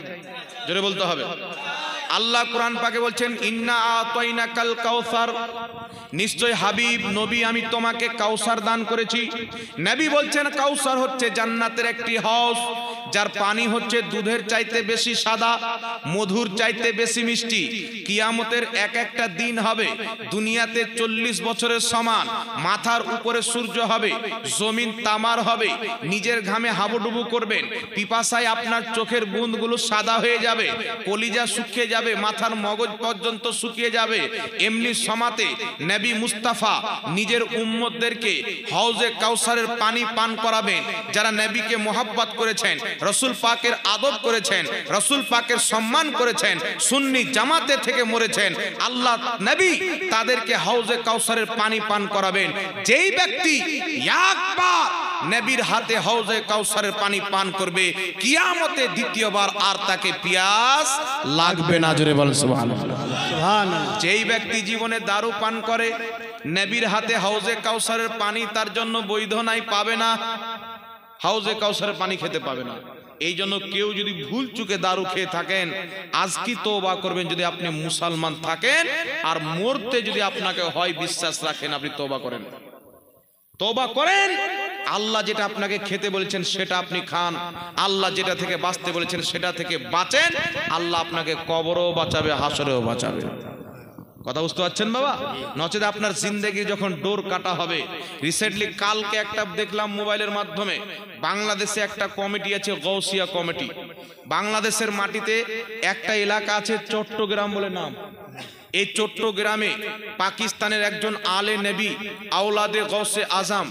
জোরে বলতে হবে। আল্লাহ কোরআন পাকে বলছেন, ইন্না আতাইনাকাল কাউসার, নিশ্চয় হাবিব নবী আমি তোমাকে কাউসার দান করেছি। নবী বলছেন কাউসার হচ্ছে জান্নাতের একটি হাউজ, যার পানি হচ্ছে দুধের চাইতে বেশি সাদা, মধুর চাইতে বেশি মিষ্টি। কিয়ামতের এক একটা দিন হবে দুনিয়াতে 40 বছরের সমান। মাথার উপরে সূর্য হবে, জমিন তামার হবে, নিজের ঘামে হাবুডুবু করবেন, পিপাসায় আপনার চোখের বুঁদগুলো সাদা হয়ে যাবে, কলিজা শুকিয়ে যাবে, মাথার মগজ পর্যন্ত শুকিয়ে যাবে। এমনি সমাতে নবী মুস্তাফা নিজের উম্মতদেরকে হাউজে কাউসারের পানি পান করাবেন। যারা নবীকে মোহাব্বত করেছেন, রাসূল পাকের আদব করেছেন, রাসূল পাকের সম্মান করেছেন, সুন্নি জামাতে থেকে মরেছেন, আল্লাহ নবী তাদেরকে হাউজে কাউসারের পানি পান করাবেন। যেই ব্যক্তি একবার নবীর হাতে হাউজে কাউসারের পানি পান করবে, কিয়ামতে দ্বিতীয়বার আর তাকে পিয়াস লাগবে না। জোরে বলেন সুবহানাল্লাহ। সুবহানাল্লাহ। যেই ব্যক্তি জীবনে দারু পান করে, নবীর হাতে হাউজে কাউসারের পানি তার জন্য বৈধ নাই, পাবে না, হাউজে কাউসারের পানি খেতে পাবে না। এই জন্য কেউ যদি ভুল চুকে দারু খেয়ে থাকেন, আজকে তওবা করবেন। যদি আপনি মুসলমান থাকেন আর মরতে যদি আপনাকে হয় বিশ্বাস রাখেন, আপনি তওবা করেন, তওবা করেন, আল্লাহ যেটা আপনাকে খেতে বলেছেন সেটা আপনি খান, আল্লাহ যেটা থেকে বাঁচতে বলেছেন সেটা থেকে বাঁচেন, আল্লাহ আপনাকে কবরও বাঁচাবে, হাসরেও বাঁচাবে। কথা বুঝতে পারছেন বাবা? নচেত আপনার জিন্দেগি যখন ডোর কাটা হবে। রিসেন্টলি কালকে একটা দেখলাম মোবাইলের মাধ্যমে, বাংলাদেশে একটা কমিটি আছে, গৌসিয়া কমিটি। বাংলাদেশের মাটিতে একটা এলাকা আছে চট্টগ্রাম বলে নাম। এই চট্টগ্রামে পাকিস্তানের একজন আলে নবী আওলাদে গৌসে আজম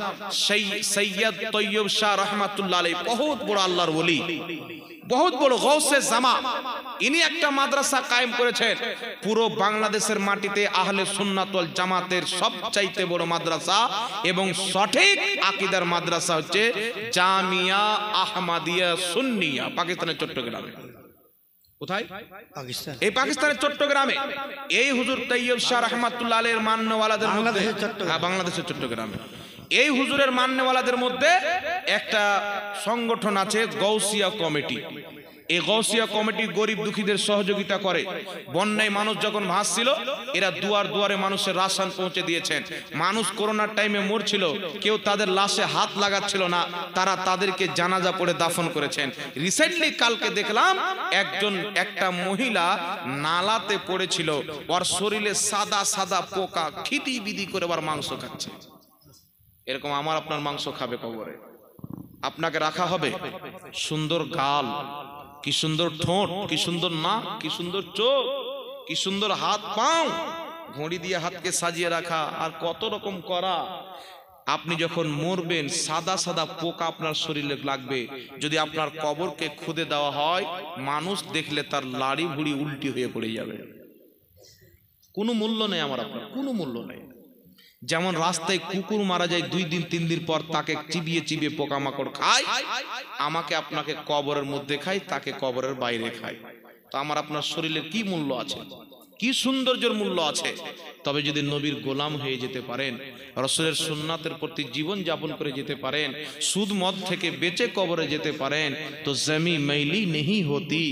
সৈয়দ তৈয়ব শাহ রহমাতুল্লাহ আলাইহি, বহুত বড় আল্লাহর ওলি, বহুত বড় গৌসে জামা, ইনি একটা মাদ্রাসা কায়েম করেছেন। পুরো বাংলাদেশের মাটিতে আহলে সুন্নাত ওয়াল জামাতের সবচাইতে বড় মাদ্রাসা এবং সঠিক আকীদার মাদ্রাসা হচ্ছে জামিয়া আহমদিয়া সুন্নিয়া, পাকিস্তানের চট্টগ্রামে। কোথায়? পাকিস্তান। এই পাকিস্তানের চট্টগ্রামে এই হুজুর তৈয়ব শাহ রহমাতুল্লাহ আলাইহির মান্যওয়ালাদের মধ্যে, বাংলাদেশের চট্টগ্রামে এই হুজুরের মান্যওয়ালাদের মধ্যে একটা সংগঠন আছে গৌসিয়া কমিটি। এই গৌসিয়া কমিটি গরিব দুঃখীদের সহযোগিতা করে। বন্যায় মানুষ যখন ভাসছিল, এরা দুয়ার দুয়ারে মানুষের রাশন পৌঁছে দিয়েছেন। মানুষ করোনার টাইমে মরছিল, কেউ তাদের লাশে হাত লাগাচ্ছিল না, তারা তাদেরকে জানাজা পড়ে দাফন করেছেন। রিসেন্টলি কালকে দেখলাম একটা মহিলা নালাতে পড়েছিল, ওর শরীরে সাদা সাদা পোকা খিদি বিদি করে আবার মাংস খাচ্ছে। এরকম আমার আপনার মাংস খাবে কবরে? আপনাকে রাখা হবে সুন্দর গাল, কি সুন্দর ঠোঁট, কি সুন্দর নাক, কি সুন্দর চোখ, কি সুন্দর হাত পাও, ঘড়ি দিয়ে হাতকে সাজিয়ে রাখা, আর কত রকম করা। আপনি যখন মরবেন সাদা সাদা পোকা আপনার শরীরে লাগবে। যদি আপনার কবরকে খুদে দেওয়া হয়, মানুষ দেখলে তার লাড়ি ভুড়ি উল্টি হয়ে পড়ে যাবে। কোনো মূল্য নেই আমার আপনার, কোনো মূল্য নেই। যেমন রাস্তায় কুকুর মারা যায় 2 দিন 3 দিন পর, তাকে চিবিয়ে চিবিয়ে পোকামাকড় খায়, আমাকে আপনাকে কবরের মধ্যে খায়, তাকে কবরের বাইরে খায়। তো আমার আপনার শরীরের কি মূল্য আছে, কি সৌন্দর্যের মূল্য আছে? তবে যদি নবীর গোলাম হয়ে যেতে পারেন, রাসূলের সুন্নাতের প্রতি জীবন যাপন করে যেতে পারেন, সুদ মদ থেকে বেঁচে কবরে যেতে পারেন, তো জমি मैली नहीं होती,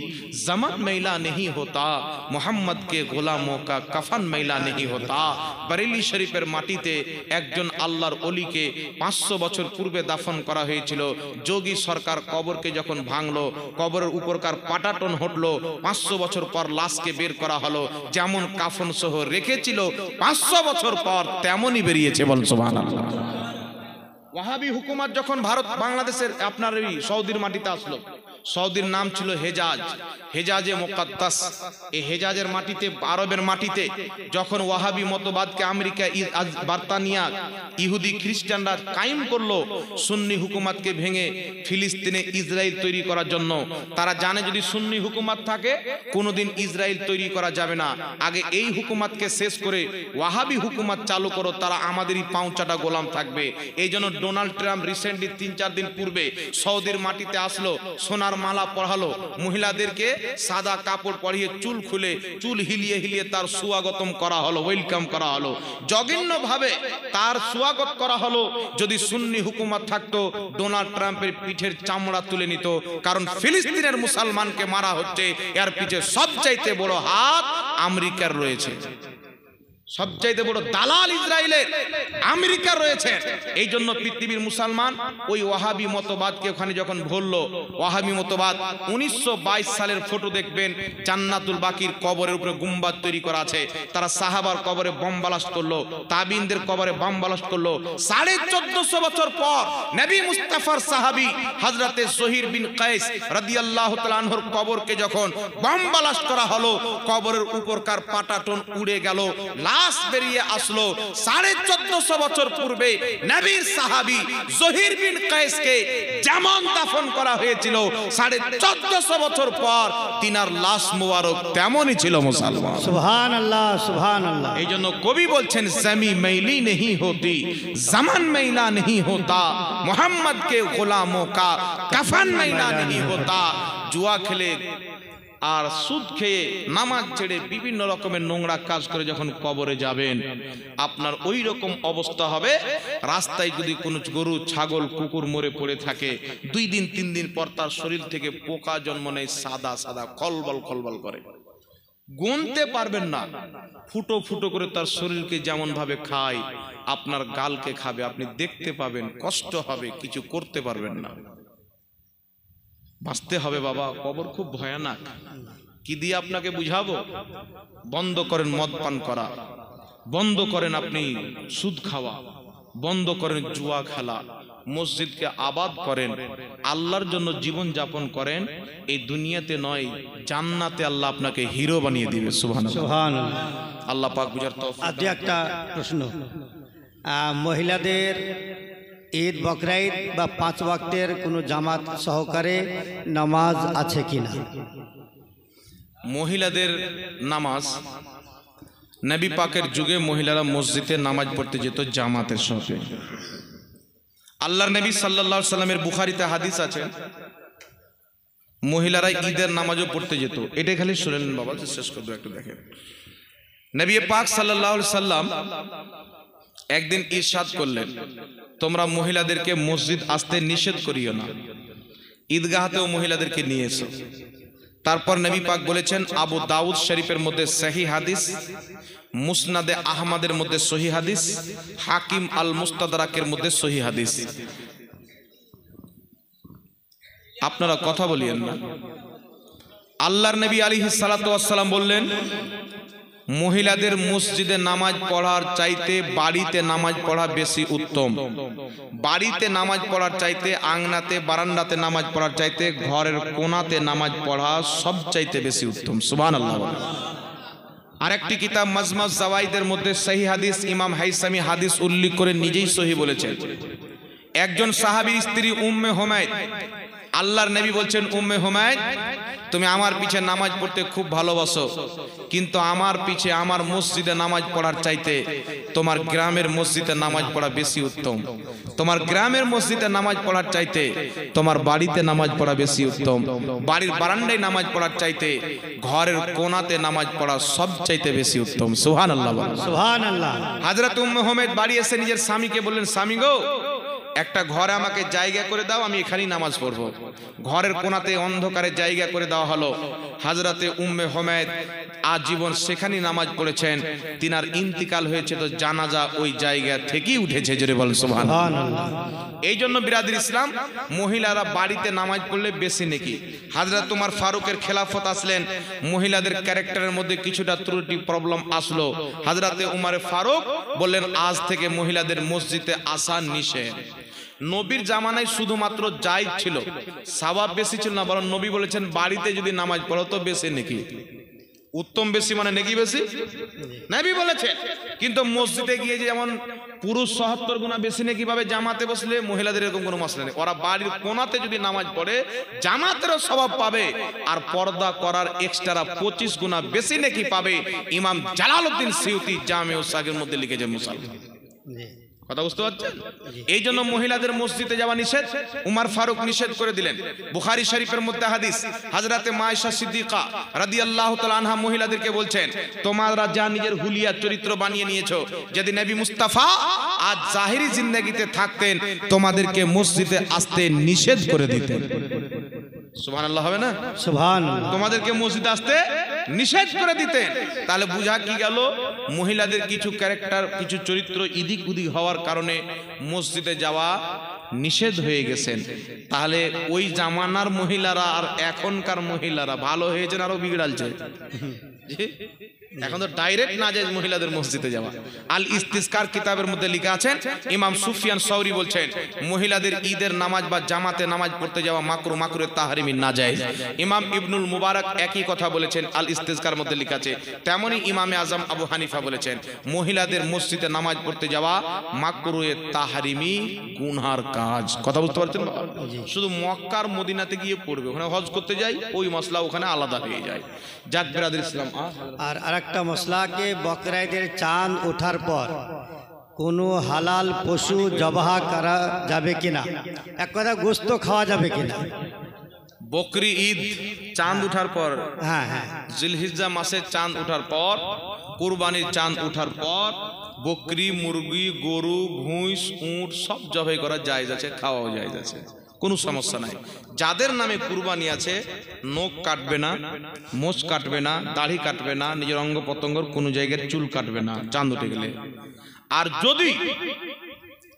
जमान मैला नहीं होता, मोहम्मद के গোলামों का कफन मैला नहीं होता। বরেলি শরীফের মাটিতে একজন আল্লাহর ওলিকে 500 বছর পূর্বে দাফন করা হয়েছিল। যোগী সরকার কবরকে যখন ভাঙলো, কবরের উপরকার পাটাটন হটলো, 500 বছর পর লাশকে বের করা হলো। যেমন কাফন সহ রেখেছিল, 500 বছর পর তেমনই বেরিয়েছে। বল সুবহানাল্লাহ। ওয়াহাবি হুকুমত যখন ভারত বাংলাদেশের আপনার এই সৌদির মাটিতে আসলো, সৌদির নাম ছিল হেজাজ, হেজাজে মুকাদ্দাস। এই হেজাজের মাটিতে, আরবের মাটিতে যখন ওয়াহাবি মতবাদকে আমেরিকা, বার্তানিয়া, ইহুদি খ্রিস্টানরা কায়েম করলো, সুন্নি হুকুমতকে ভেঙে ফিলিস্তিনে ইসরায়েল তৈরি করার জন্য। তারা জানে যদি সুন্নি হুকুমত থাকে কোনোদিন ইসরায়েল তৈরি করা যাবে না, আগে এই হুকুমতকে শেষ করে ওয়াহাবি হুকুমত চালু করো, তারা আমাদেরই পাউচাটা গোলাম থাকবে। এই জন্য ডোনাল্ড ট্রাম্প রিসেন্টলি 3-4 দিন পূর্বে সৌদির মাটিতে আসলো, সোনার মালা পরালো, মহিলাদেরকে সাদা কাপড় পরিয়ে চুল খুলে চুল হিলিয়ে হিলিয়ে তার স্বাগতম করা হলো, ওয়েলকাম করা হলো, জঘন্য ভাবে তার স্বাগত করা হলো। যদি সুন্নি হুকুমত থাকতো, ডোনাল্ড ট্রাম্পের পিঠের চামড়া তুলে নিত। কারণ ফিলিস্তিনের মুসলমানকে মারা হচ্ছে, এর পিঠে সবচাইতে বড় হাত আমেরিকার রয়েছে, সবচাইতে বড় দালাল ইসরায়েলের আমেরিকা রয়েছে। এই জন্য পৃথিবীর মুসলমান ওই ওয়াহাবি মতবাদকে ওখানে যখন ভুললো, ওয়াহাবি মতবাদ 1922 সালের ফটো দেখবেন, জান্নাতুল বাকির কবরের উপরে গুম্বাদ তৈরি করা আছে। তারা সাহাবার কবরে বম ব্লাস্ট করলো, তাবিনদের কবরে বম ব্লাস্ট করলো। 1450 বছর পর নবী মুস্তাফার সাহাবী হযরতে জহির বিন কায়েস রাদিয়াল্লাহু তাআলা আনহুর কবরকে যখন বম ব্লাস্ট করা হলো, কবরের উপরকার পাটাটন উড়ে গেল, লাশ বেরিয়ে আসলো। 1450 বছর পূর্বে নবীর সাহাবী জহির বিন কায়েসকে যেমন দাফন করা হয়েছিল, 1450 বছর পর তিনার লাশ মুবারক তেমনই ছিল। মুসলমান সুবহানাল্লাহ, সুবহানাল্লাহ। এই জন্য কবি বলছেন, জমি मैली नहीं होती, जमान मैला नहीं होता, मोहम्मद के गुलामों का कफन मैला नहीं होता। जुआ खेले আর সুদ খেয়ে, নামাজ ছেড়ে, বিভিন্ন রকমের নোংরা কাজ করে যখন কবরে যাবেন, আপনার ওই রকম অবস্থা হবে। রাস্তায় যদি কোনো গরু, ছাগল, কুকুর মরে পড়ে থাকে, 2 দিন 3 দিন পর তার শরীর থেকে পোকা জন্ম নেয়, সাদা সাদা খলবল খলবল করে, গুনতে পারবেন না। ফুটো ফুটো করে তার শরীরকে যেমন ভাবে খায়, আপনার গালকে খাবে, আপনি দেখতে পাবেন, কষ্ট হবে, কিছু করতে পারবেন না। বাঁচতে হবে বাবা, কবর খুব ভয়ানক। কি দিয়ে আপনাকে বুঝাবো? বন্ধ করেন মদ পান করা, বন্ধ করেন আপনি সুদ খাওয়া, বন্ধ করেন জুয়া খেলা, মসজিদকে আবাদ করেন, আল্লাহর জন্য জীবন যাপন করেন। এই দুনিয়াতে নয়, জান্নাতে আল্লাহ আপনাকে হিরো বানিয়ে দিবে। সুবহানাল্লাহ, সুবহানাল্লাহ। আল্লাহ পাক বুঝার তৌফিক। আর একটা প্রশ্ন, মহিলাদের ঈদ বকরা ঈদ বা 5 ওয়াক্তের কোনো জামাত সহকারে নামাজ আছে কিনা? মহিলাদের নামাজ, নবী পাকের যুগে মহিলারা মসজিদে নামাজ পড়তে যেত জামাতের সাথে। আল্লাহর নবী সাল্লাল্লাহু আলাইহি সাল্লামের বুখারীতে হাদিস আছে, মহিলারা ঈদের নামাজও পড়তে যেত। এটা খালি শুনলেন বাবা, শেষ করবো, একটু দেখেন। নবী পাক সাল্লাল্লাহু আলাইহি সাল্লাম একদিন ইরশাদ করলেন, তোমরা মহিলাদেরকে মসজিদ আসতে নিষেধ করিও না, ঈদগাহতেও মহিলাদেরকে নিয়ে এসো। তারপর নবী পাক বলেছেন, আবু দাউদ শরীফের মধ্যে সহিহ হাদিস, মুসনাদে আহমদের মধ্যে সহিহ হাদিস, হাকিম আল মুস্তাদরাকের মধ্যে সহিহ হাদিস। আপনারা কথা বলিয়েন না। আল্লাহর নবী আলাইহিস সালাতু ওয়াস সালাম বললেন, মহিলাদের মসজিদে নামাজ পড়ার চাইতে বাড়িতে নামাজ পড়া বেশি উত্তম। বাড়িতে নামাজ পড়ার চাইতে, আংনাতে বারান্দাতে নামাজ পড়ার চাইতে ঘরের কোণাতে নামাজ পড়া সব চাইতে বেশি উত্তম। সুবহানাল্লাহ। আরেকটি কিতাব মাজমাজ জাওয়াইদের মধ্যে সহিহ হাদিস, ইমাম হাইসামি হাদিস উল্লেখ করে নিজেই সহিহ বলেছেন। একজন সাহাবীর স্ত্রী উম্মে হুমায়দ, আল্লাহর নবী বলছেন, উম্মে হুমায়দ, তুমি আমার পিছে নামাজ পড়তে খুব ভালোবাসো, কিন্তু আমার পিছে আমার মসজিদে নামাজ পড়ার চাইতে তোমার গ্রামের মসজিদে নামাজ পড়া বেশি উত্তম। তোমার গ্রামের মসজিদে নামাজ পড়ার চাইতে তোমার বাড়িতে নামাজ পড়া বেশি উত্তম। বাড়ির বারান্দায় নামাজ পড়ার চাইতে ঘরের কোণাতে নামাজ পড়া সব চাইতে বেশি উত্তম। সুবহানাল্লাহ, সুবহানাল্লাহ। হযরত উম্মে হুমায়দ বাড়ি এসে নিজের স্বামীকে বললেন, স্বামী গো, একটা ঘরে আমাকে জায়গা করে দাও, আমি এখানেই নামাজ পড়বো। ঘরের কোণাতে অন্ধকারে জায়গা করে দেওয়া হলো। হযরতে উম্মে হুমায়দ আজীবন সেখানেই নামাজ পড়েছেন। তিনার ইন্তিকাল হয়েছে তো জানাজা ওই জায়গা থেকেই উঠেছে। জোরে বলেন সুবহানাল্লাহ। এই জন্য বিরাদর ইসলাম, মহিলারা বাড়িতে নামাজ পড়লে বেশি নেকি। হযরত উমর ফারুকের খেলাফত আসলেন, মহিলাদের ক্যারেক্টারের মধ্যে কিছুটা ত্রুটি প্রবলেম আসলো। হযরতে উমর ফারুক বললেন, আজ থেকে মহিলাদের মসজিদে আসা নিষেধ। নবীর জামানায় শুধুমাত্র জায়েজ ছিল, সওয়াব বেশি ছিল না, বরং নবী বলেছেন বাড়িতে যদি নামাজ পড়ো তো বেশি নেকি, উত্তম বেশি, মানে নেকি বেশি নবী বলেছেন। কিন্তু মসজিদে গিয়ে যেমন পুরুষ ৭০ গুণা বেশি নেকি পাবে জামাতে বসলে, মহিলাদের এরকম কোনো মসলা নেই। ওরা বাড়ির কোণাতে যদি নামাজ পড়ে জামাতেরও স্বভাব পাবে, আর পর্দা করার এক্সট্রা 25 গুণা বেশি নেকি পাবে। ইমাম জালালউদ্দিন সিউতি জামে ও সাগের মধ্যে লিখেছেন মুসলমান। কথা বুঝতে পারছেন? এই জন্য মহিলাদের মসজিদে যাওয়া নিষেধ, উমর ফারুক নিষেধ করে দিলেন। বুখারী শরীফের মধ্যে হাদিস, হযরতে মায়েশা সিদ্দিকা রাদিয়াল্লাহু তাআলা আনহা মহিলাদেরকে বলছেন, তোমরা যা নিজের হুলিয়া চরিত্র বানিয়ে নিয়েছো, যদি নবী মুস্তাফা আজ জাহিরি জিন্দেগিতে থাকতেন তোমাদেরকে মসজিদে আসতে নিষেধ করে দিতেন। সুবহানাল্লাহ হবে না? সুবহানাল্লাহ। তোমাদেরকে মসজিদে আসতে নিষেধ করে দিতেন। তাহলে বুঝা কি গেল, মহিলাদের কিছু ক্যারেক্টার, কিছু চরিত্র ইদিক উদিক হওয়ার কারণে মসজিদে যাওয়া নিষেধ হয়ে গেছেন। তাহলে ওই জামানার মহিলারা আর এখনকার মহিলারা ভালো হয়েছেন আরো বিগড়ালছে। এখন তো ডাইরেক্ট নাজায়েজ মহিলাদের মসজিদে যাওয়া। আল ইস্তিসকার কিতাবের মধ্যে লেখা আছেন, ইমাম সুফিয়ান সৌরি বলছেন, মহিলাদের ঈদের নামাজ বা জামাতে নামাজ পড়তে যাওয়া মাকরু, মাকরুয়ে তাহরিমি নাজায়েজ। ইমাম ইবনুল মুবারক একই কথা বলেছেন, আল ইস্তিসকার মধ্যে লেখা আছে। তেমনি ইমামে আজম আবু হানিফা বলেছেন, মহিলাদের মসজিদে নামাজ পড়তে যাওয়া মাকরুয়ে তাহরিমি, গুনহার কাজ। কথা বুঝতে পারছেন? শুধু মক্কার মদিনাতে গিয়ে পড়বে, ওখানে হজ করতে যাই ওই মসলা ওখানে আলাদা হয়ে যায়। যাক বিরাদর ইসলাম, আর আরেকটা মশলাকে বকরা ঈদের চাঁদ ওঠার পর কোনো হালাল পশু জবাহ করা যাবে কিনা, এক কথা গোশত খাওয়া যাবে কিনা? বকরি ঈদ চাঁদ উঠার পর, হ্যাঁ হ্যাঁ, জিলহিজ্জা মাসে চাঁদ উঠার পর, কুরবানির চাঁদ উঠার পর বকরি, মুরগি, গরু, ভুঁইস, উট সব জবাই করা জায়েজ আছে, খাওয়াও জায়েজ আছে, কোনো সমস্যা নাই। যাদের নামে কুরবানি আছে, নখ কাটবে না, মোচ কাটবে না, দাড়ি কাটবে না, নিজের অঙ্গ প্রত্যঙ্গর কোনো জায়গায় চুল কাটবে না চাঁদ উঠে গেলে। আর যদি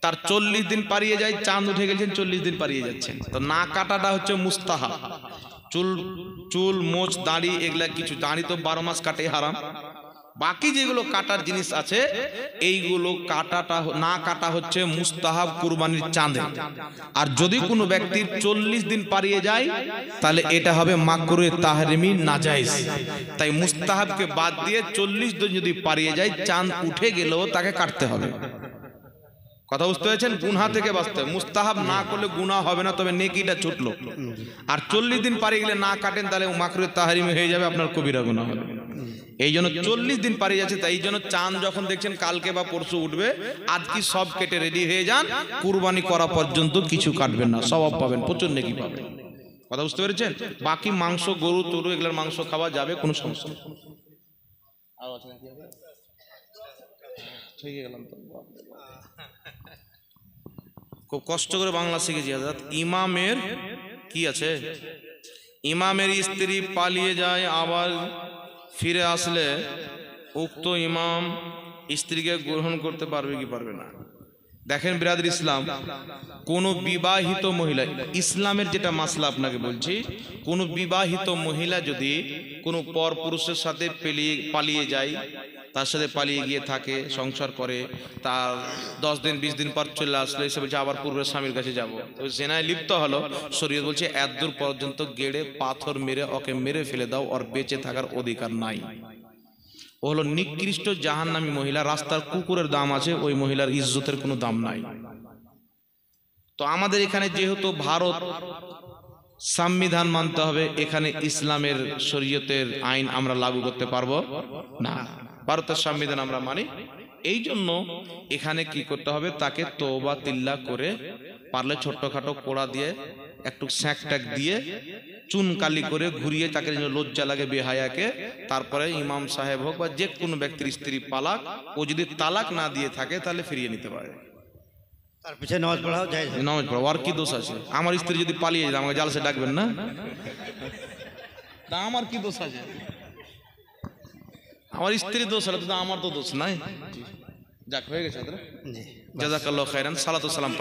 তার 40 দিন পারিয়ে যায়, চাঁদ উঠে গেছেন 40 দিন পারিয়ে যাচ্ছেন, তো না কাটাটা হচ্ছে মুস্তাহাব। চুল মোচ দাড়ি এগুলা কিছু, দাড়ি তো 12 মাস কাটে হারাম, বাকি যেগুলো কাটার জিনিস আছে এইগুলো কাটাটা না কাটা হচ্ছে মুস্তাহাব কুরবানির চাঁদে। আর যদি কোনো ব্যক্তির 40 দিন পারিয়ে যায় তাহলে এটা হবে মাকরুহে তাহরিমি নাজায়েজ। তাই মুস্তাহাবকে বাদ দিয়ে 40 দিন যদি পারিয়ে যায়, চাঁদ উঠে গেলেও তাকে কাটতে হবে। কথা বুঝতে পেরেছেন? গুনাহ থেকে বাঁচতে হবে। মুস্তাহাব না করলে গুনাহ হবে না, তবে নেকিটা ছুটলো। আর 40 দিন পারিয়ে গেলে না কাটেন তাহলে মাকরুহে তাহরিমি হয়ে যাবে, আপনার কবিরা গুনাহ হবে। এই জন্য 40 দিন পারিয়ে যাচ্ছে, তাই এই জন্য চাঁদ যখন দেখছেন কালকে বা পরশু উঠবে, আজকে সব কেটে রেডি হয়ে যান, কুরবানি করা পর্যন্ত কিছু কাটবেন না, সওয়াব পাবেন, প্রচুর নেকি পাবেন। কথা বুঝতে পেরেছেন? বাকি মাংস, গরু তরু এগুলোর মাংস খাওয়া যাবে, কোনো সমস্যা নেই। খুব কষ্ট করে বাংলা শিখেছি। ইমামের কি আছে, ইমামের স্ত্রী পালিয়ে যায়, আবার ফিরে আসলে উক্ত ইমাম স্ত্রীকে গ্রহণ করতে পারবে কি পারবে না? দেখেন বিরাদর ইসলাম, কোন বিবাহিত মহিলা, ইসলামের যেটা মাসলা আপনাকে বলছি, কোন বিবাহিত মহিলা যদি কোনো পর পুরুষের সাথে পালিয়ে যায়, তার সাথে পালিয়ে গিয়ে থাকে, সংসার করে, তার 10 দিন 20 দিন পর চলে আসলে এসে বলছে আবার পূর্বের স্বামীর কাছে যাব, তো জেনায় লিপ্ত হলো, শরীয়ত বলছে এতদূর পর্যন্ত গেড়ে পাথর মেরে ওকে মেরে ফেলে দাও, ওর বেঁচে থাকার অধিকার নাই। ও হলো নিকৃষ্ট জাহান্নামী মহিলা, রাস্তার কুকুরের দাম আছে, ওই মহিলার ইজ্জতের কোনো দাম নাই। তো আমাদের এখানে যেহেতু ভারত সংবিধান মানতে হবে, এখানে ইসলামের শরীয়তের আইন আমরা লাগু করতে পারবো না, ভারতের সংবিধান আমরা মানি। এই জন্য এখানে কি করতে হবে, তাকে তওবা তিল্লা করে, পারলে ছোট্টখাটো কোড়া দিয়ে একটু স্যাঁক ট্যাক দিয়ে চুন কালি করে ঘুরিয়ে, তাকে লজ্জা লাগে বেহায়াকে, তারপরে ইমাম সাহেব হোক বা যে কোনো ব্যক্তির স্ত্রী পালাক, ও যদি তালাক না দিয়ে থাকে তাহলে ফিরিয়ে নিতে পারে। তার পিছনে নামাজ পড়াও যায়, নামাজ পড়া আর কি দোষ আছে? আমার স্ত্রী যদি পালিয়ে যায় আমাকে জালসে ডাকবেন না? আমার কি দোষ আছে? আমার স্ত্রীর দোষ হলে তো আমার তো দোষ নাই। যাক, হয়ে গেছে। জাযাকাল্লাহু খাইরান। সালাতু সালাম।